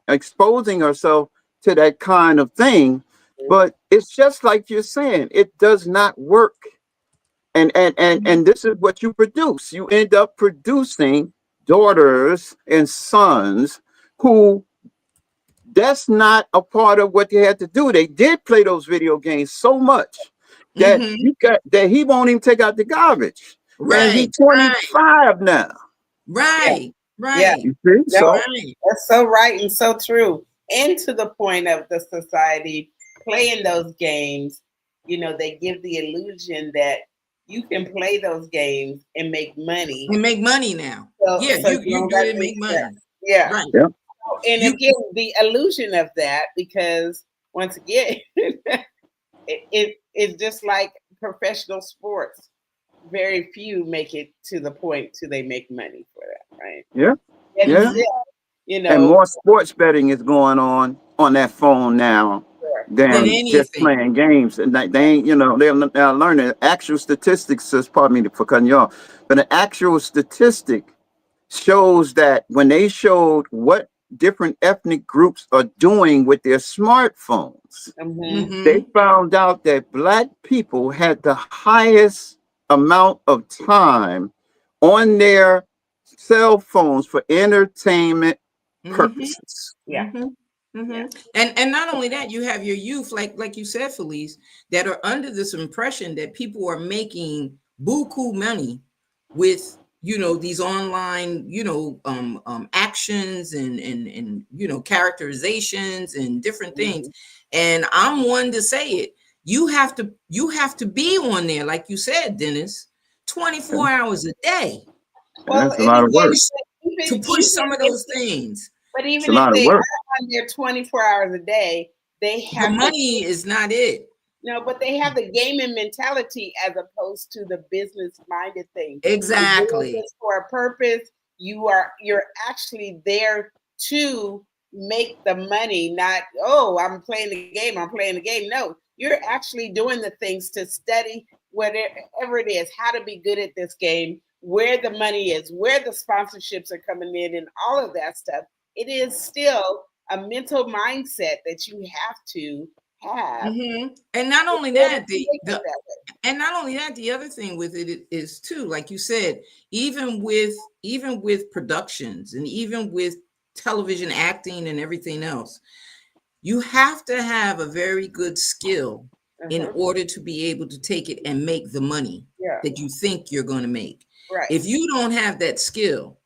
exposing herself to that kind of thing, but it's just like you're saying, it does not work. And this is what you produce. You end up producing daughters and sons who, that's not a part of what they had to do. They did play those video games so much that Mhm. he won't even take out the garbage. And he's Right. 25 now. Right. Yeah. Right. You see? Yeah. So Right. That's so right and so true. And to the point of the society playing those games, you know, they give the illusion that you can play those games and make money. And make money now. So Yeah, you don't do it gotta and make yeah. money. Yeah. Right. yeah. And You- again, the illusion of that, because once again, it's just like professional sports. Very few make it to the point to they make money for that, right? Yeah. And Yeah. still, you know, And more sports betting is going on that phone now Than than just anything. playing games. And they ain't, you know, they're learning actual statistics. Says, pardon me for cutting you off, but an actual statistic shows that when they showed what different ethnic groups are doing with their smartphones, Mhm. they found out that Black people had the highest amount of time on their cell phones for entertainment Mhm. purposes. Yeah. Mhm. Mhm. Yeah. And not only that, you have your youth, like you said, Felice, that are under this impression that people are making buku money with, you know, these online, you know, actions and you know, characterizations and different things. And I'm one to say it. You have to be on there, like you said, Dennis, 24 hours a day. Well, that's a lot of work. To push some of those things. But It's even a lot if of they work. are on there 24 hours a day, they The have money is not it. no, but they have the gaming mentality as opposed to the business-minded thing. Exactly. You're doing this for a purpose. You're actually there to make the money, not, oh, I'm playing the game, I'm playing the game. No, you're actually doing the things to study whatever it is, how to be good at this game, where the money is, where the sponsorships are coming in, and all of that stuff. It is still a mental mindset that you have to have. And not only that, the other thing with it is too, like you said, even with productions and even with television acting and everything else, you have to have a very good skill in order to be able to take it and make the money that you think you're going to make. Right. If you don't have that skill,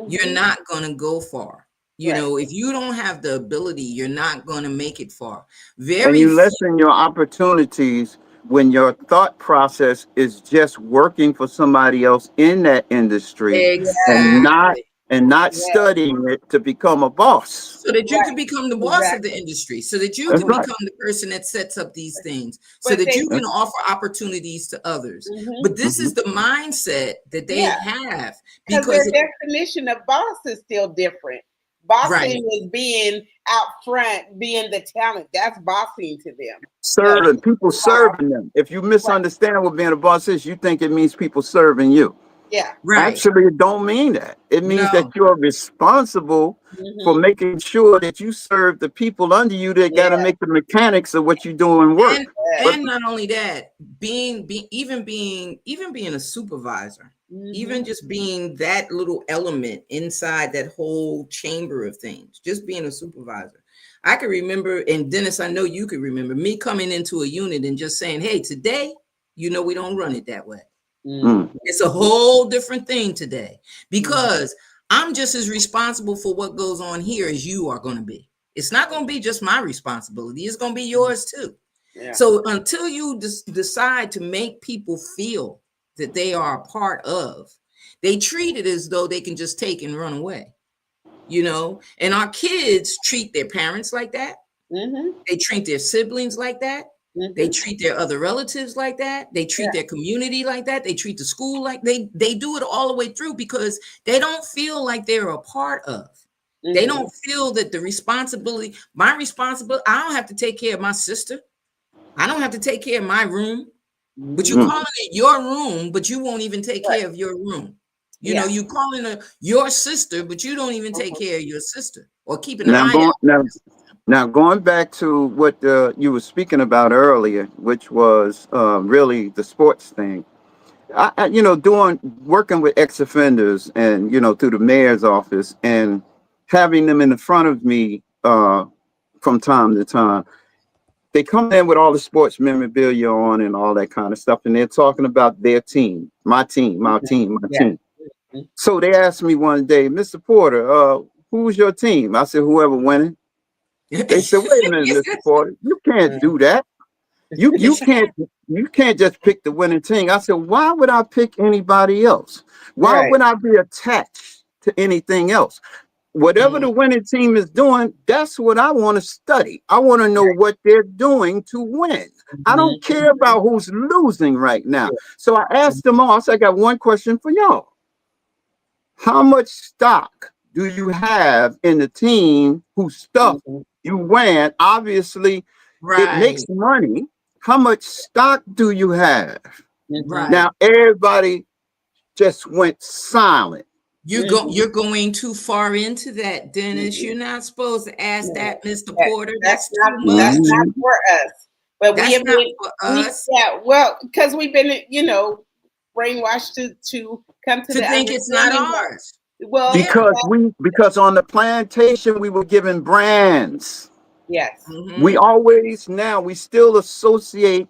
you're not going to go far. You know, if you don't have the ability, you're not going to make it far. And you lessen your opportunities when your thought process is just working for somebody else in that industry. Exactly. and not studying it to become a boss. So that you can become the boss of the industry, so that you can become the person that sets up these things, so that you can offer opportunities to others. But this is the mindset that they have, because their definition of boss is still different. Bossing is being out front, being the talent. That's bossing to them. Serving, people serving them. If you misunderstand what being a boss is, you think it means people serving you. Yeah. Actually, it don't mean that. It means that you're responsible for making sure that you serve the people under you that got to make the mechanics of what you're doing work. And not only that, being a supervisor, even just being that little element inside that whole chamber of things, just being a supervisor. I can remember, and Dennis, I know you could remember me coming into a unit and just saying, hey, today, you know, we don't run it that way. It's a whole different thing today, because I'm just as responsible for what goes on here as you are going to be. It's not going to be just my responsibility. It's going to be yours too. So until you decide to make people feel that they are a part of, they treat it as though they can just take and run away, you know. And our kids treat their parents like that. They treat their siblings like that. They treat their other relatives like that. They treat their community like that. They treat the school like they do it all the way through, because they don't feel like they're a part of. They don't feel that the responsibility, my responsibility, I don't have to take care of my sister. I don't have to take care of my room. But you calling it your room, but you won't even take care of your room. You know, you calling her your sister, but you don't even take care of your sister or keeping an eye on. Now, going back to what you were speaking about earlier, which was really the sports thing. I you know, working with ex-offenders and, you know, through the mayor's office and having them in the front of me from time to time. They come in with all the sports memorabilia on and all that kind of stuff, and they're talking about their team, my team, my team, my team. So they asked me one day, Mr. Porter, who's your team? I said, whoever winning. They said, wait a minute, Mr. Porter, you can't do that. You can't just pick the winning team. I said, why would I pick anybody else? Why would I be attached to anything else? Whatever the winning team is doing, that's what I want to study. I want to know what they're doing to win. I don't care about who's losing right now. So I asked them all, I said, I got one question for y'all. How much stock do you have in the team whose stuff you ran? Obviously, it makes money. How much stock do you have? Now, everybody just went silent. You're going too far into that, Dennis. You're not supposed to ask that, Mr. Porter. That's not for us. But that's we have been for us. Well, because we've been, you know, brainwashed to come to think it's not ours. Well, because on the plantation we were given brands. Yes. We still associate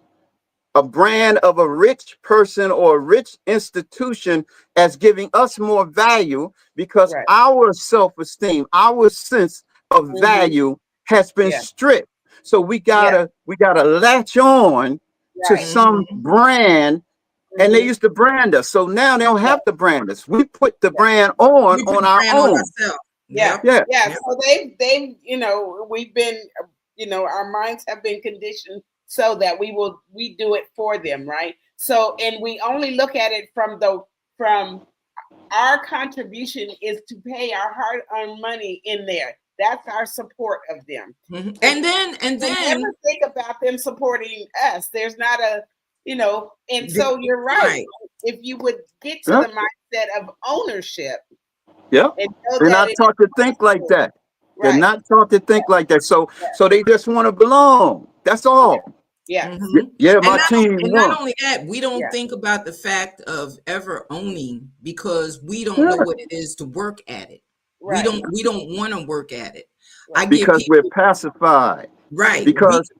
a brand of a rich person or a rich institution as giving us more value because Right. our self-esteem, our sense of value has been Yeah. stripped. So we gotta latch on to Right. some brand, and they Mhm. used to brand us. So now they don't Yeah. have to brand us. We put the Yeah. brand We on put the our brand on own. ourselves. Yeah. Yep. Yeah. Yeah. Yep. So they've, you know, we've been, you know, our minds have been conditioned so that we do it for them, right? So, and we only look at it from our contribution is to pay our hard-earned money in there. That's our support of them. Mhm. And then We never think about them supporting us. There's not a, you know, and so you're right. Right. If you would get to Yeah. the mindset of ownership Yeah. and know They're that not it taught to is think like possible. that. They're Right. not taught to think like that. So Yeah. they just want to belong. That's all. Yeah. Mhm. Yeah, And my not, team and not won. only that, we don't Yeah. think about the fact of ever owning because we don't Yeah. know what it is to work at it. Right. We don't want to work at it. I Right. get Because we're people pacified. right. I get Because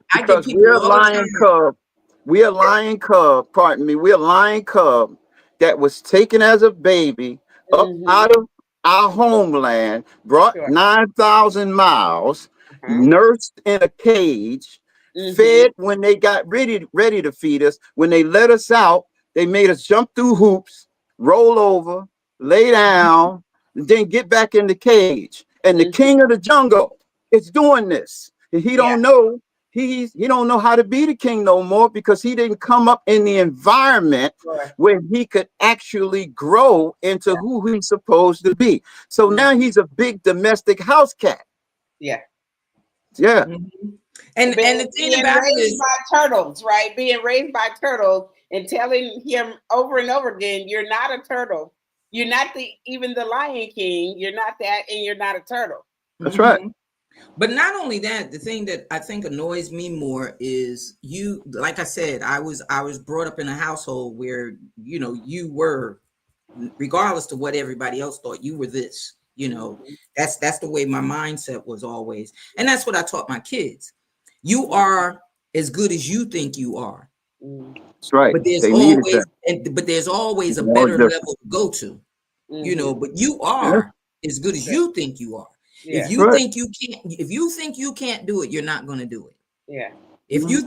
people we're a all the lion time. cub. We're a lion cub, pardon me. We're a lion cub that was taken as a baby up Mhm. out of our homeland, brought Sure. 9,000 miles, Uh-huh. nursed in a cage, Mhm. fed when they got ready to feed us. When they let us out, they made us jump through hoops, roll over, lay down, and then get back in the cage. And the Mhm. king of the jungle is doing this. And he Yeah. don't know he don't know how to be the king no more because he didn't come up in the environment Sure. where he could actually grow into who he's supposed to be. So now he's a big domestic house cat. Yeah. Yeah. Mhm. And Being, the thing being about it raised is by turtles, right? Being raised by turtles and telling him over and over again, you're not a turtle. You're not even the Lion King. You're not that, and you're not a turtle. That's right. Mhm. But not only that, the thing that I think annoys me more is you, like I said, I was brought up in a household where, you know, you were, regardless of what everybody else thought, you were this, you know, that's the way my mindset was always. And that's what I taught my kids. You are as good as you think you are. That's right. But there's They needed always, that. but there's always a All better different. level to go to, you know, Mhm. but you Yeah. are as good as you think you are. Yeah. If you Right. think you can't do it, you're not going to do it. Yeah. If you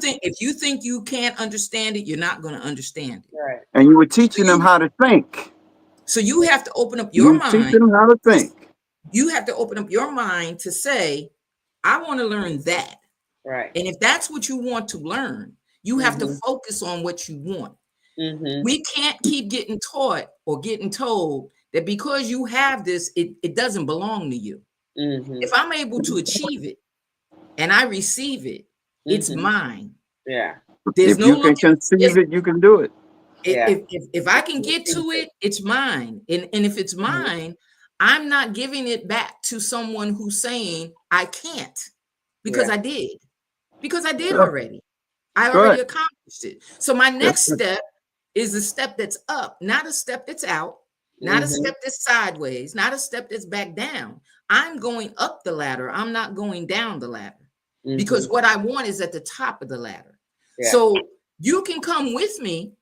think you can't understand it, you're not going to understand it. Right. And you were teaching them how to think. So you have to open up You your were teaching mind. them how to think. You have to open up your mind to say, I want to learn that. Right. And if that's what you want to learn, you have to Mhm. focus on what you want. Mhm. We can't keep getting taught or getting told that because you have this, it doesn't belong to you. Mhm. If I'm able to achieve it and I receive it, it's Mhm. mine. Yeah. There's If no you can longer conceive it, you can do it. Yeah. if I can get to it, it's mine. And if it's mine, I'm not giving it back to someone who's saying I can't because Yeah. I did. Because I did Yeah. already. I That's already right. accomplished it. So my next That's step is a step that's up, not a step that's out, not a Mhm. step that's sideways, not a step that's back down. I'm going up the ladder. I'm not going down the ladder because Mhm. what I want is at the top of the ladder. Yeah. So you can come with me,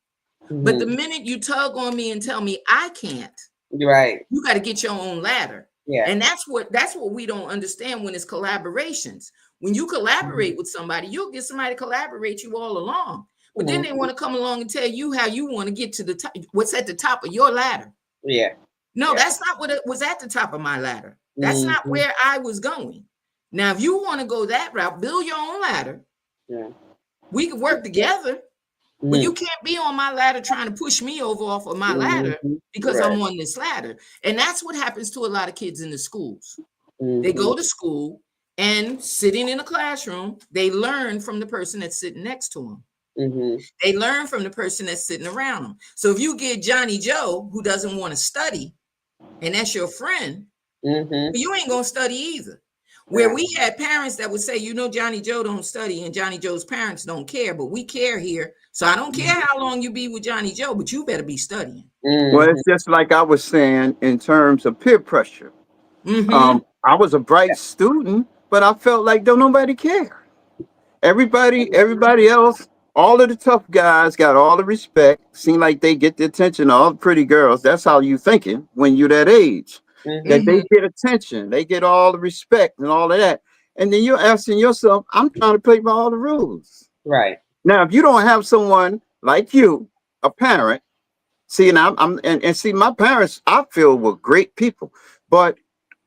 but the Mhm. minute you tug on me and tell me I can't, Right. you got to get your own ladder. Yeah. And that's what we don't understand when it's collaborations. When you collaborate with somebody, you'll get somebody to collaborate you all along. But then they want to come along and tell you how you want to get to the top, what's at the top of your ladder. Yeah. No, Yeah. that's not what it was at the top of my ladder. That's not Mhm. where I was going. Now, if you want to go that route, build your own ladder. Yeah. We can work together. But Mhm. you can't be on my ladder trying to push me over off of my ladder Mhm. because Right. I'm on this ladder. And that's what happens to a lot of kids in the schools. They Mhm. go to school and sitting in a classroom, they learn from the person that's sitting next to them. Mhm. They learn from the person that's sitting around them. So if you get Johnny Joe who doesn't want to study, and that's your friend, Mhm. you ain't gonna study either. Where Yeah. we had parents that would say, you know, Johnny Joe don't study, and Johnny Joe's parents don't care, but we care here. So I don't care how long you be with Johnny Joe, but you better be studying. Well, Mhm. it's just like I was saying in terms of peer pressure. Mm-hmm. I was a bright student, but I felt like don't nobody care. Everybody else all of the tough guys got all the respect. Seem like they get the attention of all the pretty girls. That's how you thinking when you're that age. That they get attention, they get all the respect and all of that. And then you're asking yourself, I'm trying to play by all the rules. Right. Now, if you don't have someone like you, a parent, see, and and see, my parents, I feel, were great people, but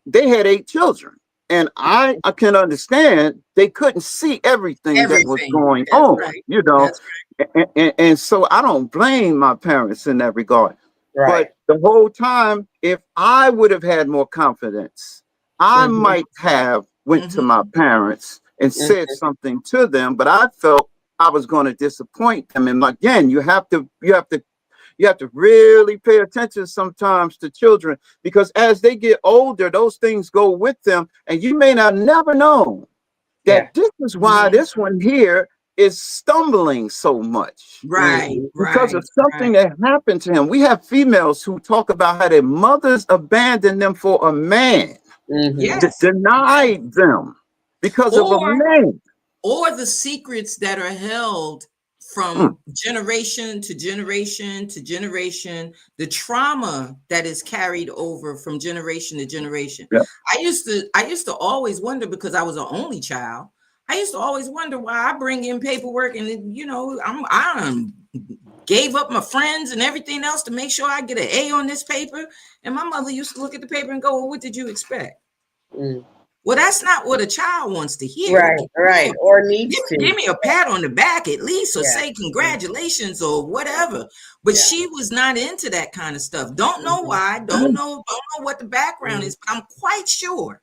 they had 8 children. And I can understand they couldn't see everything that was going on, right. you know. Right. And so I don't blame my parents in that regard. Right. But the whole time, if I would have had more confidence, I might have went to my parents and said something to them, but I felt I was going to disappoint them. And again, you have to really pay attention sometimes to children, because as they get older, those things go with them, and you may not never know that this is why this one here is stumbling so much. Right. Because of something that happened to him. We have females who talk about how their mothers abandoned them for a man, denied them because of a man. Or the secrets that are held from generation to generation to generation, the trauma that is carried over from generation to generation. I used to always wonder, because I was an only child, I used to always wonder why I bring in paperwork and, you know, I gave up my friends and everything else to make sure I get an A on this paper. And my mother used to look at the paper and go, well, what did you expect? Well, that's not what a child wants to hear. Right. Or needs to. Give me a pat on the back at least, or say congratulations or whatever. But she was not into that kind of stuff. Don't know why. Don't know what the background is. But I'm quite sure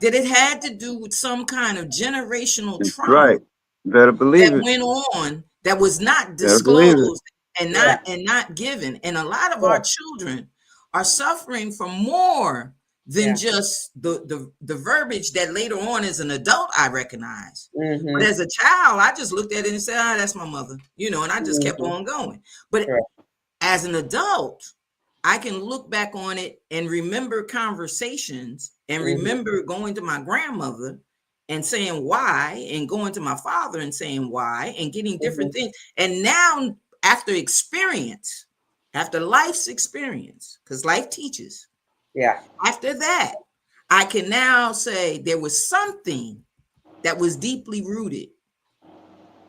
that it had to do with some kind of generational trauma. Right. Better believe that it. went on that was not disclosed and not given. And a lot of our children are suffering from more than just the verbiage that later on as an adult I recognize. But as a child, I just looked at it and said, that's my mother, you know, and I just kept on going. But as an adult, I can look back on it and remember conversations and remember going to my grandmother and saying why, and going to my father and saying why, and getting different things. And now after experience, after life's experience, because life teaches, after that, I can now say there was something that was deeply rooted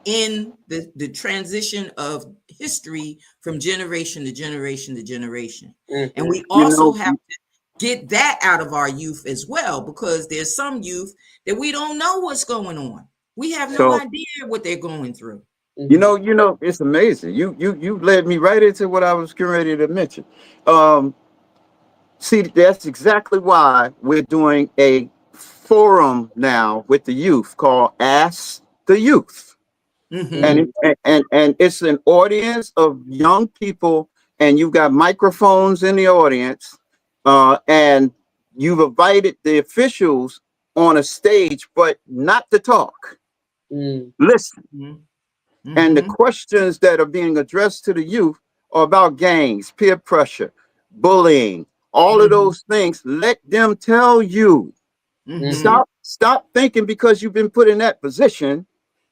in the transition of history from generation to generation to generation. And we also have to get that out of our youth as well, because there's some youth that we don't know what's going on. We have no idea what they're going through. You know, it's amazing. You led me right into what I was getting ready to mention. See, that's exactly why we're doing a forum now with the youth called Ask the Youth. And it's an audience of young people, and you've got microphones in the audience, and you've invited the officials on a stage, but not to talk. Listen. And the questions that are being addressed to the youth are about gangs, peer pressure, bullying, all of those things. Let them tell you. Stop thinking because you've been put in that position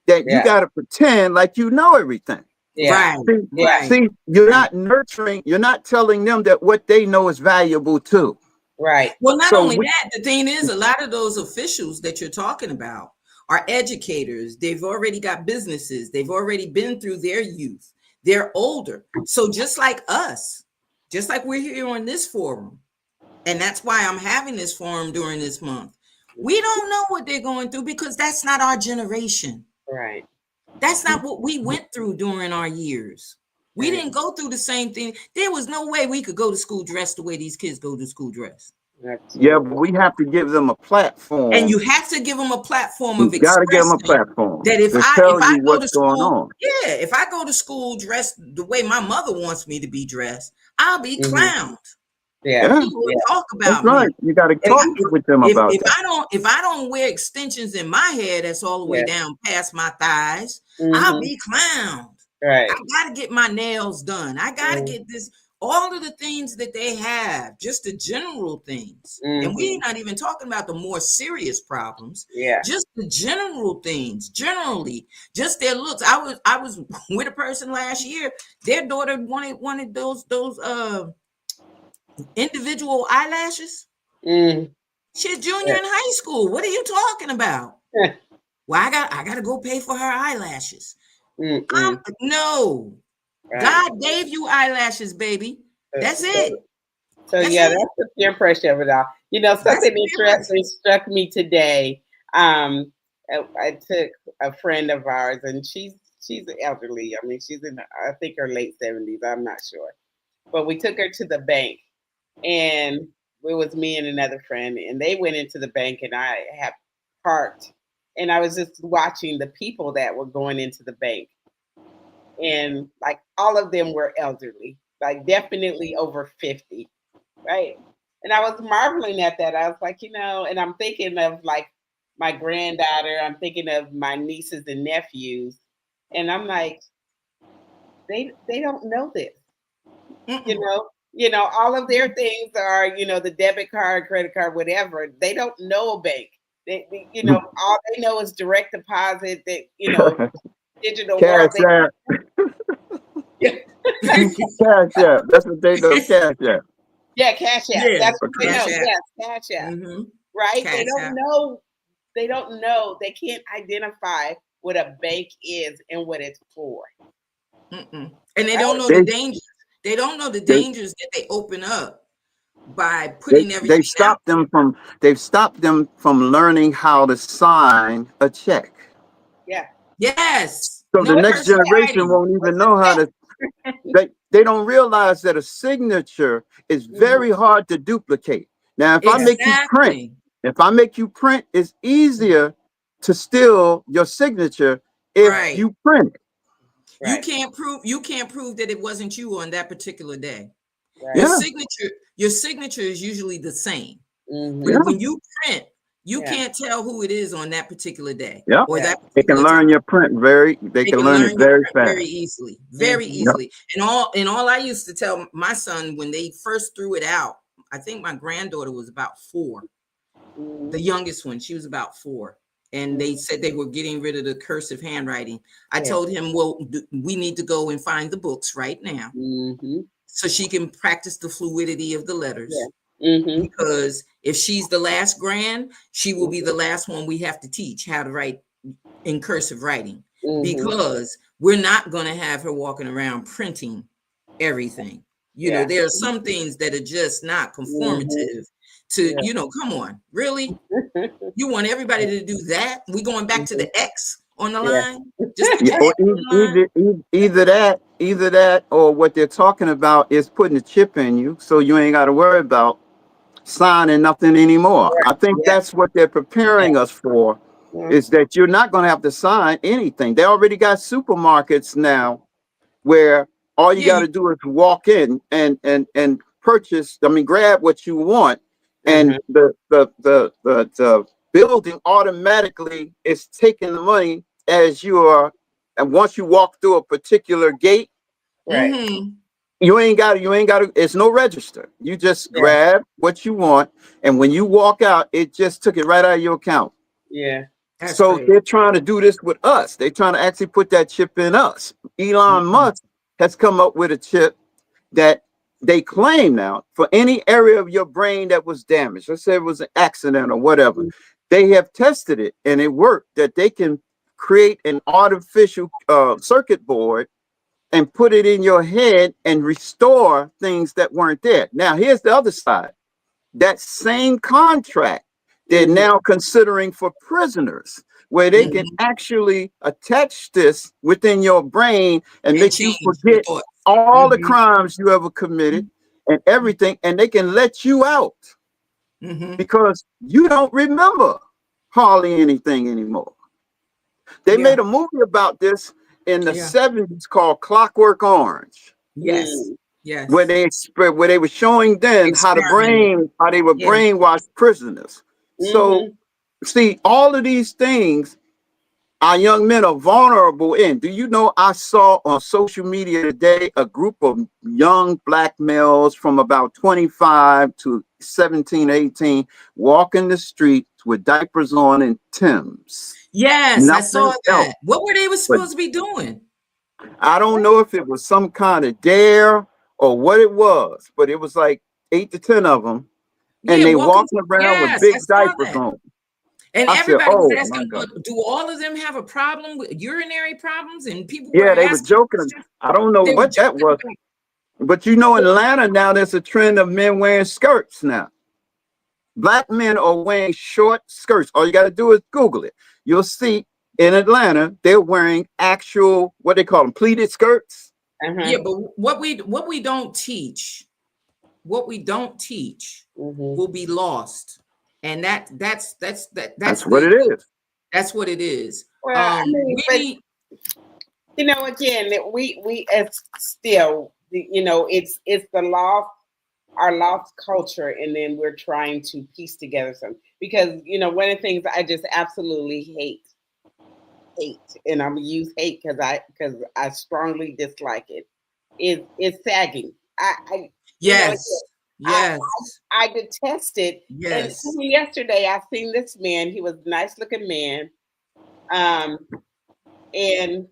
that you got to pretend like you know everything. See, you're not nurturing, you're not telling them that what they know is valuable too. Well, not only that, the thing is, a lot of those officials that you're talking about are educators. They've already got businesses. They've already been through their youth. They're older. So just like us, just like we're here on this forum, and that's why I'm having this forum during this month, we don't know what they're going through because that's not our generation. That's not what we went through during our years. We didn't go through the same thing. There was no way we could go to school dressed the way these kids go to school dressed. Yeah, but we have to give them a platform. And you have to give them a platform of expressing. You got to give them a platform. That if I go to school, if I go to school dressed the way my mother wants me to be dressed, I'll be clowned. People will talk about me. You got to talk with them about that. If I don't wear extensions in my hair that's all the way down past my thighs, I'll be clowned. I got to get my nails done. I got to get this. all of the things that they have, just the general things. And we're not even talking about the more serious problems. Yeah. Just the general things, generally, just their looks. I was with a person last year. Their daughter wanted those individual eyelashes. She's junior in high school. What are you talking about? Well, I gotta go pay for her eyelashes. No. Right. God gave you eyelashes, baby. That's it. So that's the peer pressure of it all. You know, something interesting struck me today. I took a friend of ours, and she's elderly. I mean, she's in I think her late 70s. I'm not sure, but we took her to the bank, and it was me and another friend, and they went into the bank, and I had parked, and I was just watching the people that were going into the bank. And like all of them were elderly, like definitely over 50, right? And I was marveling at that. I was like, you know, and I'm thinking of like my granddaughter, I'm thinking of my nieces and nephews, and I'm like, they don't know this. You know, all of their things are, you know, the debit card, credit card, whatever. They don't know a bank. They you know, all they know is direct deposit, that, you know, digital Cash App. Cash App. That's what they know. Cash App. Yeah, Cash App. Yeah, that's what they know. Cash App. Yes, Cash App. Right? Cash They don't App. know. They don't know. They can't identify what a bank is and what it's for. And they don't know the dangers. They don't know the dangers that they open up by putting everything. They've stopped them from learning how to sign a check. Yeah. Yes. So the next generation won't even know how to. They don't realize that a signature is very hard to duplicate. Now, if I make you print, it's easier to steal your signature if you print it. You can't prove that it wasn't you on that particular day. Right. Your signature is usually the same. But when you print, you can't tell who it is on that particular day. Yeah. Or that they can learn your print very fast. Very easily. Very easily. And all I used to tell my son when they first threw it out, I think my granddaughter was about 4. The youngest one, she was about 4. And they said they were getting rid of the cursive handwriting. I told him, well, we need to go and find the books right now so she can practice the fluidity of the letters. Because if she's the last grand, she will be the last one we have to teach how to write in cursive writing. Because we're not going to have her walking around printing everything. You know, there are some things that are just not conformative to, you know, come on, really? You want everybody to do that? We going back to the X on the line? Either that, or what they're talking about is putting a chip in you, so you ain't got to worry about signing nothing anymore. I think that's what they're preparing us for, is that you're not going to have to sign anything. They already got supermarkets now where all you got to do is walk in and purchase. I mean, grab what you want, and the building automatically is taking the money as you are. And once you walk through a particular gate, you ain't got to. It's no register. You just grab what you want, and when you walk out, it just took it right out of your account. Yeah. So they're trying to do this with us. They're trying to actually put that chip in us. Elon Musk has come up with a chip that they claim now for any area of your brain that was damaged. Let's say it was an accident or whatever. They have tested it and it worked, that they can create an artificial circuit board and put it in your head and restore things that weren't there. Now, here's the other side. That same contract they're now considering for prisoners, where they can actually attach this within your brain and make you forget all the crimes you ever committed and everything, and they can let you out because you don't remember hardly anything anymore. They made a movie about this in the 70s called Clockwork Orange. Yes. Yes. Where they were showing then how they were brainwashed prisoners. So see, all of these things our young men are vulnerable in. Do you know, I saw on social media today a group of young black males from about 25 to 17, 18 walking the streets with diapers on and Timbs. Yes, I saw Nothing that. else. What were they But supposed to be doing? I don't know if it was some kind of dare or what it was, but it was like 8 to 10 of them, and Yeah, they walking. walking around with Yes, big I saw diapers that. on. And I said, everybody was "Oh my asking, God!" do all of them have a problem with urinary problems? And people were Yeah, they were asking joking. questions. I don't know They were what that joking was, about. but you know, in Atlanta now, there's a trend of men wearing skirts now. Black men are wearing short skirts. All you got to do is Google it. You'll see in Atlanta they're wearing actual, what they call them, pleated skirts. Yeah, but what we don't teach, will be lost, and that's what it is. That's what it is. Well, I mean, We but need, you know, again, we as still, you know, it's the lost, our lost culture, and then we're trying to piece together some, because you know, one of the things I just absolutely hate, and I'm gonna use hate because I strongly dislike it, is sagging. I you know, yes, I detest it. And yes. even yesterday I seen this man, he was a nice looking man. And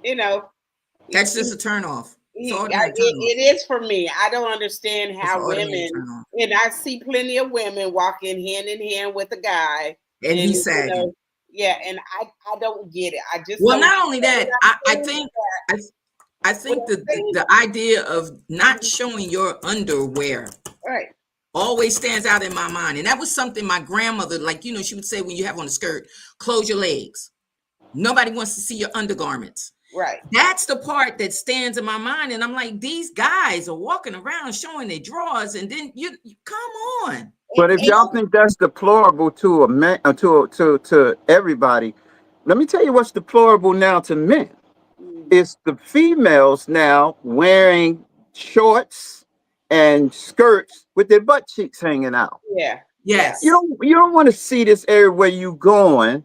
you know, That's just a turn off. It's an it, automatic turn off. it is for me. I don't understand It's how an automatic women, turn off. and I see plenty of women walking hand in hand with a guy, And he's you sagging. know, yeah, and I don't get it. I just Well, don't not only that, I understand think that. I think the idea of not showing your underwear Right. always stands out in my mind. And that was something my grandmother, like, you know, she would say when you have on a skirt, close your legs. Nobody wants to see your undergarments. Right. That's the part that stands in my mind. And I'm like, these guys are walking around showing their drawers, and then you come on. But if y'all think that's deplorable to a man, to everybody, let me tell you what's deplorable now to men. It's the females now wearing shorts and skirts with their butt cheeks hanging out. Yeah. Yes. You don't want to see this everywhere you going.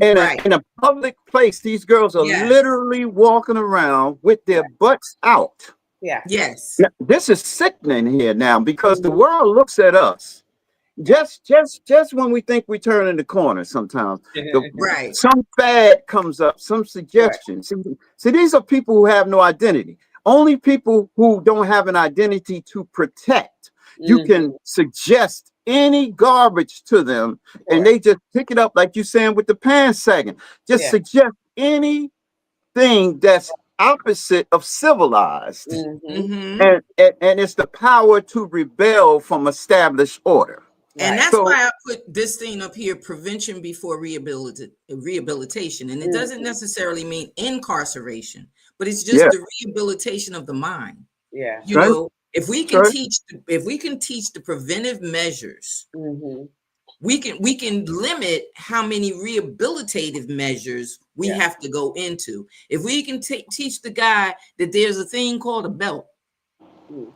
In a public place, these girls are literally walking around with their butts out. Yeah. Yes. Now, this is sickening here now, because the world looks at us just when we think we turn in the corner. Sometimes some fad comes up, some suggestion. See, these are people who have no identity. Only people who don't have an identity to protect. You can suggest any garbage to them, and they just pick it up, like you saying with the pants sagging. Just suggest anything that's opposite of civilized, and it's the power to rebel from established order. And that's why I put this thing up here: prevention before rehabilitation. And it doesn't necessarily mean incarceration, but it's just the rehabilitation of the mind. Yeah, you know, if we can teach the preventive measures, we can limit how many rehabilitative measures we have to go into. If we can teach the guy that there's a thing called a belt,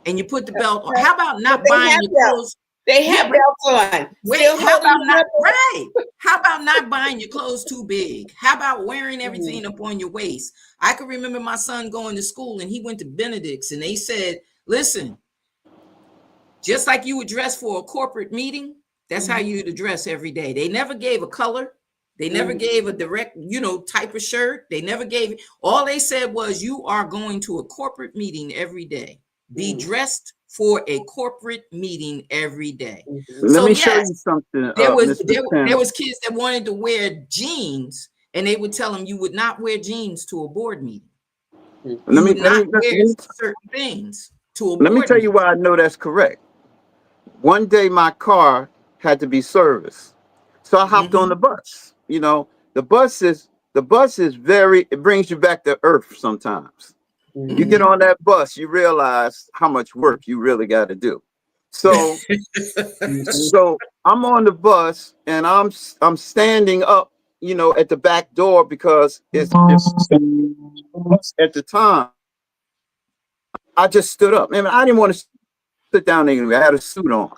and you put the belt on. How about not buying your clothes? They have belts on. How about not buying your clothes too big? How about wearing everything up on your waist? I can remember my son going to school, and he went to Benedict's, and they said, listen, just like you would dress for a corporate meeting, that's how you'd dress every day. They never gave a color. They never gave a direct, type of shirt. They never gave, all they said was, you are going to a corporate meeting every day. Be dressed for a corporate meeting every day. Let me show you something. There was kids that wanted to wear jeans, and they would tell them you would not wear jeans to a board meeting. Let me wear certain things to a board Let me tell you why I know that's correct. One day my car had to be serviced, so I hopped on the bus. The bus is it brings you back to earth sometimes. You get on that bus, you realize how much work you really got to do. So, so I'm on the bus, and I'm standing up, at the back door, because it's at the time. I just stood up. I didn't want to sit down anyway. I had a suit on,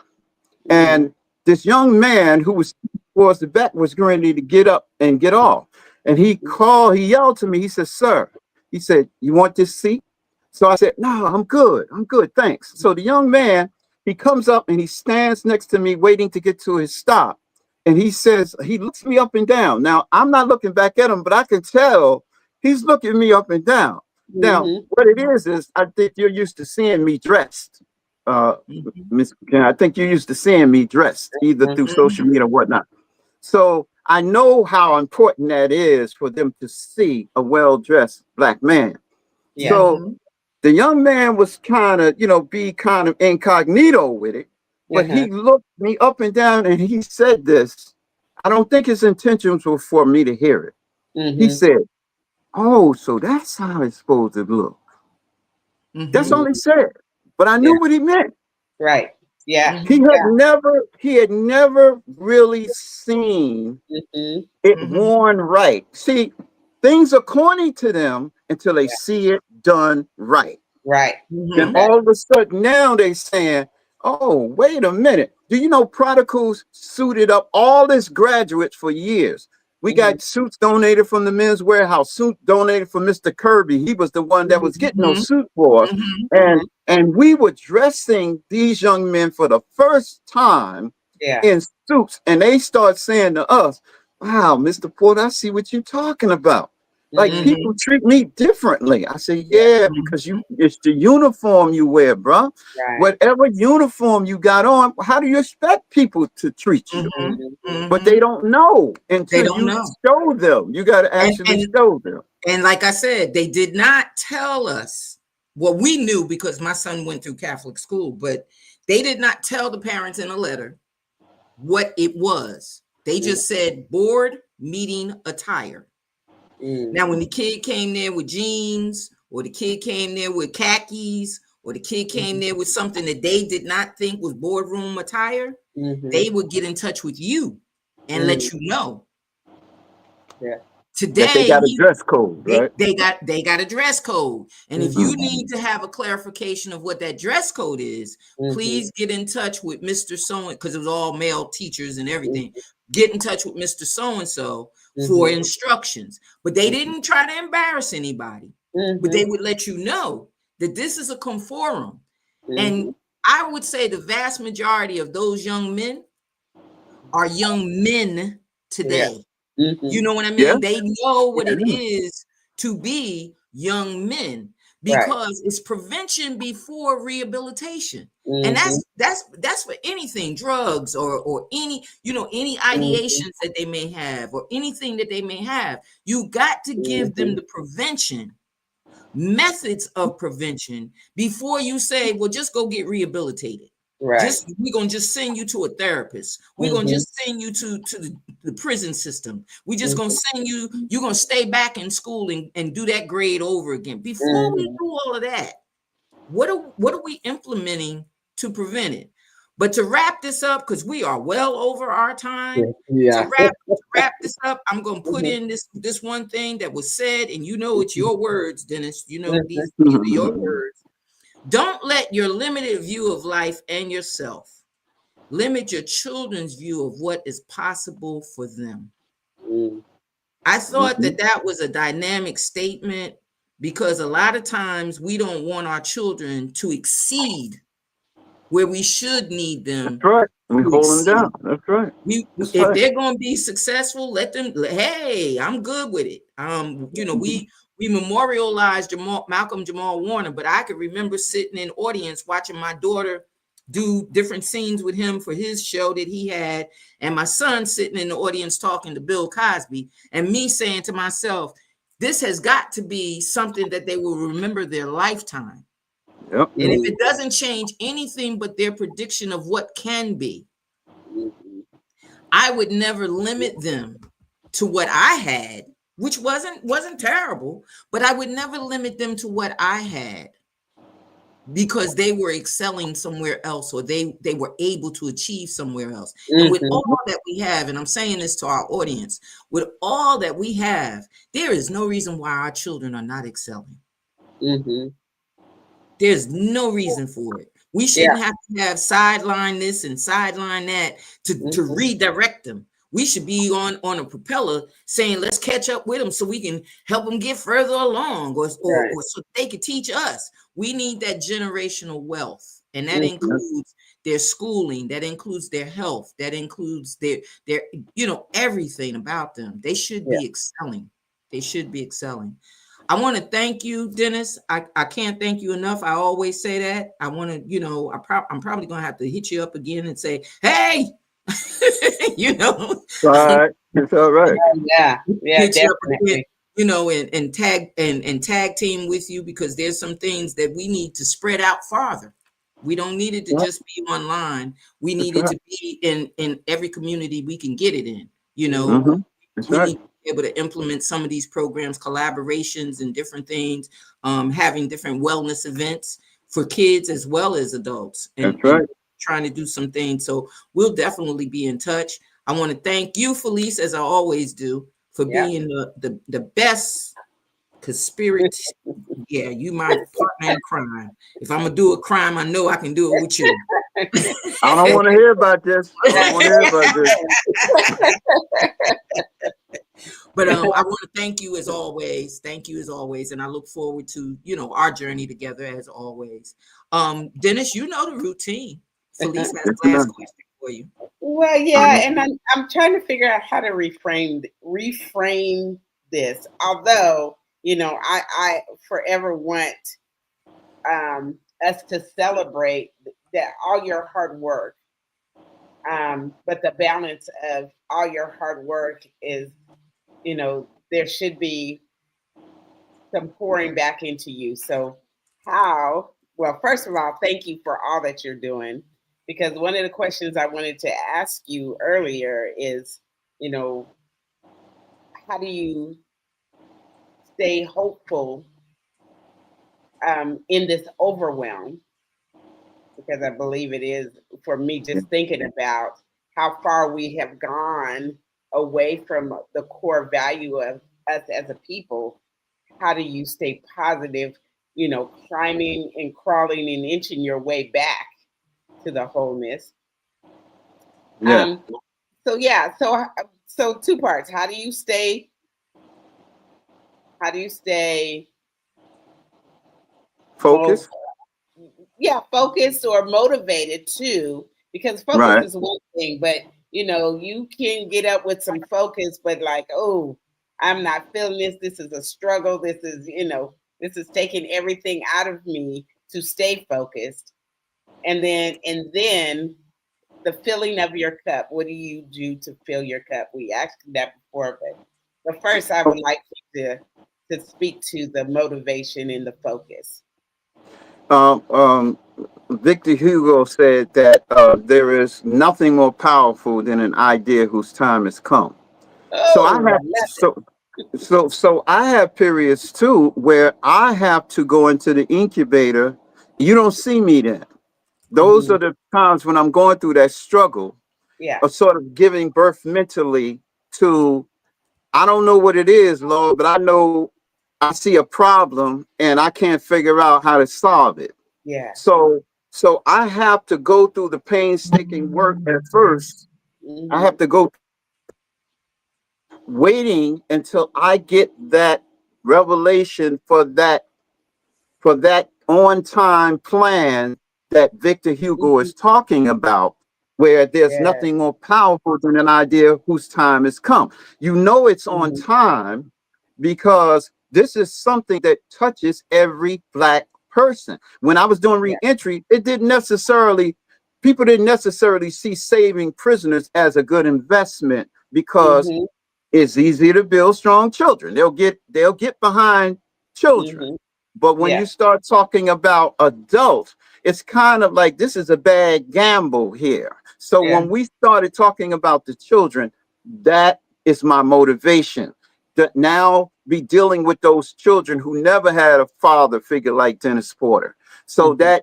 and this young man who was towards the back was ready to get up and get off. And he yelled to me. He said, "Sir," he said, "you want this seat?" So I said, "No, I'm good. I'm good. Thanks." So the young man, he comes up and he stands next to me waiting to get to his stop. And he says, he looks me up and down. Now, I'm not looking back at him, but I can tell he's looking me up and down. Now, what it is I think you're used to seeing me dressed. Miss McKenna, I think you're used to seeing me dressed either through social media or whatnot. So I know how important that is for them to see a well-dressed Black man. Yeah. So the young man was kind of, be kind of incognito with it, but he looked me up and down and he said this. I don't think his intentions were for me to hear it. He said, "Oh, so that's how it's supposed to look." That's all he said. But I knew what he meant. Right. Yeah. He had never really seen it worn right. See, things are corny to them until they see it done right. Right. Then all of a sudden now they saying, "Oh, wait a minute. Do you know Prodigals suited up all this graduates for years? We got suits donated from the Men's Warehouse, suit donated from Mr. Kirby. He was the one that was getting those suit for us. And we were dressing these young men for the first time in suits. And they start saying to us, 'Wow, Mr. Porter, I see what you're talking about. Like people treat me differently.' I say, 'Yeah, because it's the uniform you wear, bro. Right. Whatever uniform you got on, how do you expect people to treat you?' But they don't know until you show them. You got to actually show them. And like I said, they did not tell us. Well, we knew because my son went through Catholic school, but they did not tell the parents in a letter what it was. They just said board meeting attire. Now, when the kid came there with jeans, or the kid came there with khakis, or the kid came there with something that they did not think was boardroom attire, they would get in touch with you and let you know. Today, that they got a dress code, right? They got a dress code. And if you need to have a clarification of what that dress code is, please get in touch with Mr. So, because it was all male teachers and everything. Get in touch with Mr. So-and-so for instructions. But they didn't try to embarrass anybody. But they would let you know that this is a conform. And I would say the vast majority of those young men are young men today. You know what I mean? Yeah. They know what it is to be young men because it's prevention before rehabilitation. And that's for anything, drugs or any, any ideations that they may have or anything that they may have. You got to give them the prevention, methods of prevention before you say, well, just go get rehabilitated. Right. We're gonna just send you to a therapist. We're gonna just send you to the prison system. We're just gonna send you, you're gonna stay back in school and do that grade over again. Before we do all of that, what are we implementing to prevent it? But to wrap this up, because we are well over our time. To wrap this up, I'm gonna put in this one thing that was said, and it's your words, Dennis. These are your words. Don't let your limited view of life and yourself limit your children's view of what is possible for them. I thought that was a dynamic statement because a lot of times we don't want our children to exceed where we should need them. That's right. We hold them down. That's right. If they're going to be successful, let them. Hey, I'm good with it. We memorialized Malcolm Jamal Warner, but I could remember sitting in audience watching my daughter do different scenes with him for his show that he had, and my son sitting in the audience talking to Bill Cosby, and me saying to myself, this has got to be something that they will remember their lifetime. Yep. And if it doesn't change anything but their prediction of what can be, I would never limit them to what I had, which wasn't terrible, but I would never limit them to what I had because they were excelling somewhere else or they were able to achieve somewhere else. And with all that we have, and I'm saying this to our audience, with all that we have, there is no reason why our children are not excelling. There's no reason for it. We shouldn't have to have sideline this and sideline that to redirect them. We should be on a propeller saying, let's catch up with them so we can help them get further along, or so they can teach us. We need that generational wealth. And that includes their schooling, that includes their health, that includes their everything about them. They should be excelling. They should be excelling. I want to thank you, Dennis. I can't thank you enough. I always say that. I want to, I'm probably going to have to hit you up again and say, hey, Right. It's all right. Yeah, definitely. And tag team with you, because there's some things that we need to spread out farther. We don't need it to just be online. We need it to be in every community we can get it in. We need to be able to implement some of these programs, collaborations and different things, having different wellness events for kids as well as adults. And trying to do some things. So we'll definitely be in touch. I want to thank you, Felice, as I always do, for being the best conspiracy. Yeah, you my partner in crime. If I'm gonna do a crime, I know I can do it with you. I don't want to hear about this. But I want to thank you as always. Thank you as always. And I look forward to, our journey together as always. Dennis, you know the routine. Felice has the last question for you. Well, yeah, and I'm trying to figure out how to reframe this. Although, I forever want us to celebrate that all your hard work. But the balance of all your hard work is, there should be some pouring back into you. So well, first of all, thank you for all that you're doing. Because one of the questions I wanted to ask you earlier is, how do you stay hopeful in this overwhelm? Because I believe it is, for me, just thinking about how far we have gone away from the core value of us as a people. How do you stay positive, climbing and crawling and inching your way back to the wholeness? So two parts. How do you stay focused? Focused or motivated too, because focus is one thing, but you can get up with some focus, but like, oh, I'm not feeling this. This is a struggle. This is taking everything out of me to stay focused. And then the filling of your cup. What do you do to fill your cup? We asked that before, but first I would like you to speak to the motivation and the focus. Victor Hugo said that there is nothing more powerful than an idea whose time has come. So I have periods too where I have to go into the incubator. You don't see me then. Those are the times when I'm going through that struggle of sort of giving birth mentally to, I don't know what it is, Lord, but I know I see a problem and I can't figure out how to solve it. Yeah. So I have to go through the painstaking work at first. I have to go waiting until I get that revelation for that on-time plan that Victor Hugo is talking about, where there's nothing more powerful than an idea whose time has come. It's on time because this is something that touches every Black person. When I was doing reentry, people didn't necessarily see saving prisoners as a good investment, because it's easy to build strong children. They'll get behind children. But when you start talking about adults, it's kind of like this is a bad gamble here. So when we started talking about the children, that is my motivation. To now be dealing with those children who never had a father figure like Dennis Porter. So that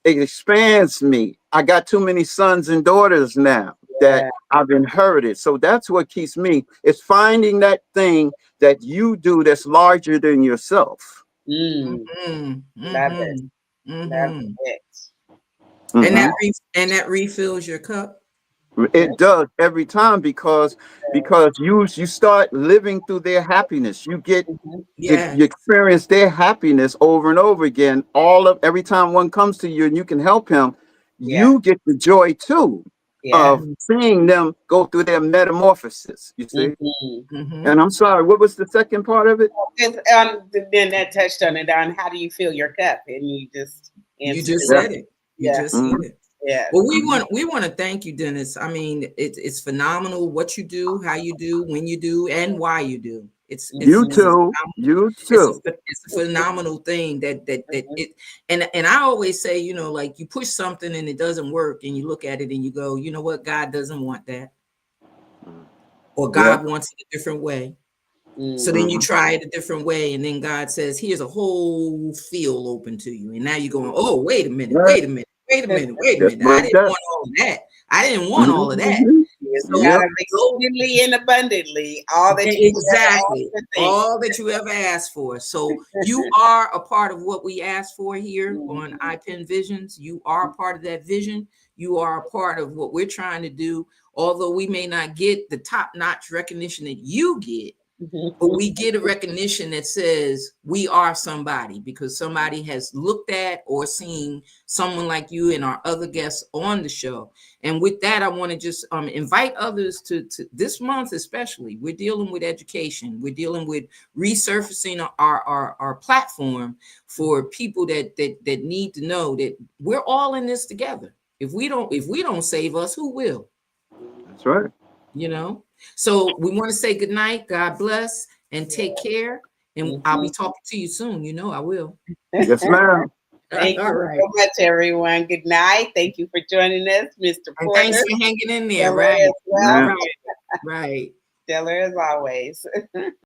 expands me. I got too many sons and daughters now that I've inherited. So that's what keeps me. It's finding that thing that you do that's larger than yourself. Love it. Love it. And that refills your cup. It does every time because you start living through their happiness. You get Mhm. Yeah. you experience their happiness over and over again. Every time one comes to you and you can help him, Yeah. you get the joy too Yeah. of seeing them go through their metamorphosis. You see. Mhm. Mhm. And I'm sorry, what was the second part of it? Then that touched on it, on how do you fill your cup, and you just You answered just it. Yeah. said it. You Yeah. just said Mhm. it. Yeah. Well, we want to thank you, Dennis. I mean, it's phenomenal what you do, how you do, when you do, and why you do. It's You Mhm. too. You too. it's a phenomenal thing that it and I always say, you know, like you push something and it doesn't work, and you look at it and you go, you know what, God doesn't want that, or Yeah. God wants it a different way. So Mhm. then you try it a different way, and then God says, here's a whole field open to you. And now you're going, oh, wait a minute, Right. wait a minute, wait a minute, wait a That's minute. what I it didn't does. want all of that. I didn't want all of that. Mhm. It's So out Yep. of exceedingly and abundantly all that you could ever ask exactly or think. all that you ever asked for. So you are a part of what we asked for here on Mhm. iPen Visions. You are a part of that vision. You are a part of what we're trying to do. Although we may not get the top-notch recognition that you get, but we get a recognition that says we are somebody because somebody has looked at or seen someone like you and our other guests on the show. And with that, I want to just invite others to this month, especially. We're dealing with education. We're dealing with resurfacing our platform for people that need to know that we're all in this together. If we don't save us, who will? That's right. You know? So we want to say good night. God bless and take care. And I'll be talking to you soon. You know I will. Yes, ma'am. Thank All you right. so much, everyone. Good night. Thank you for joining us, Mr. And Porter. thanks for hanging in there. Stella Right. as well. Yeah. Right. Right. Stellar as always.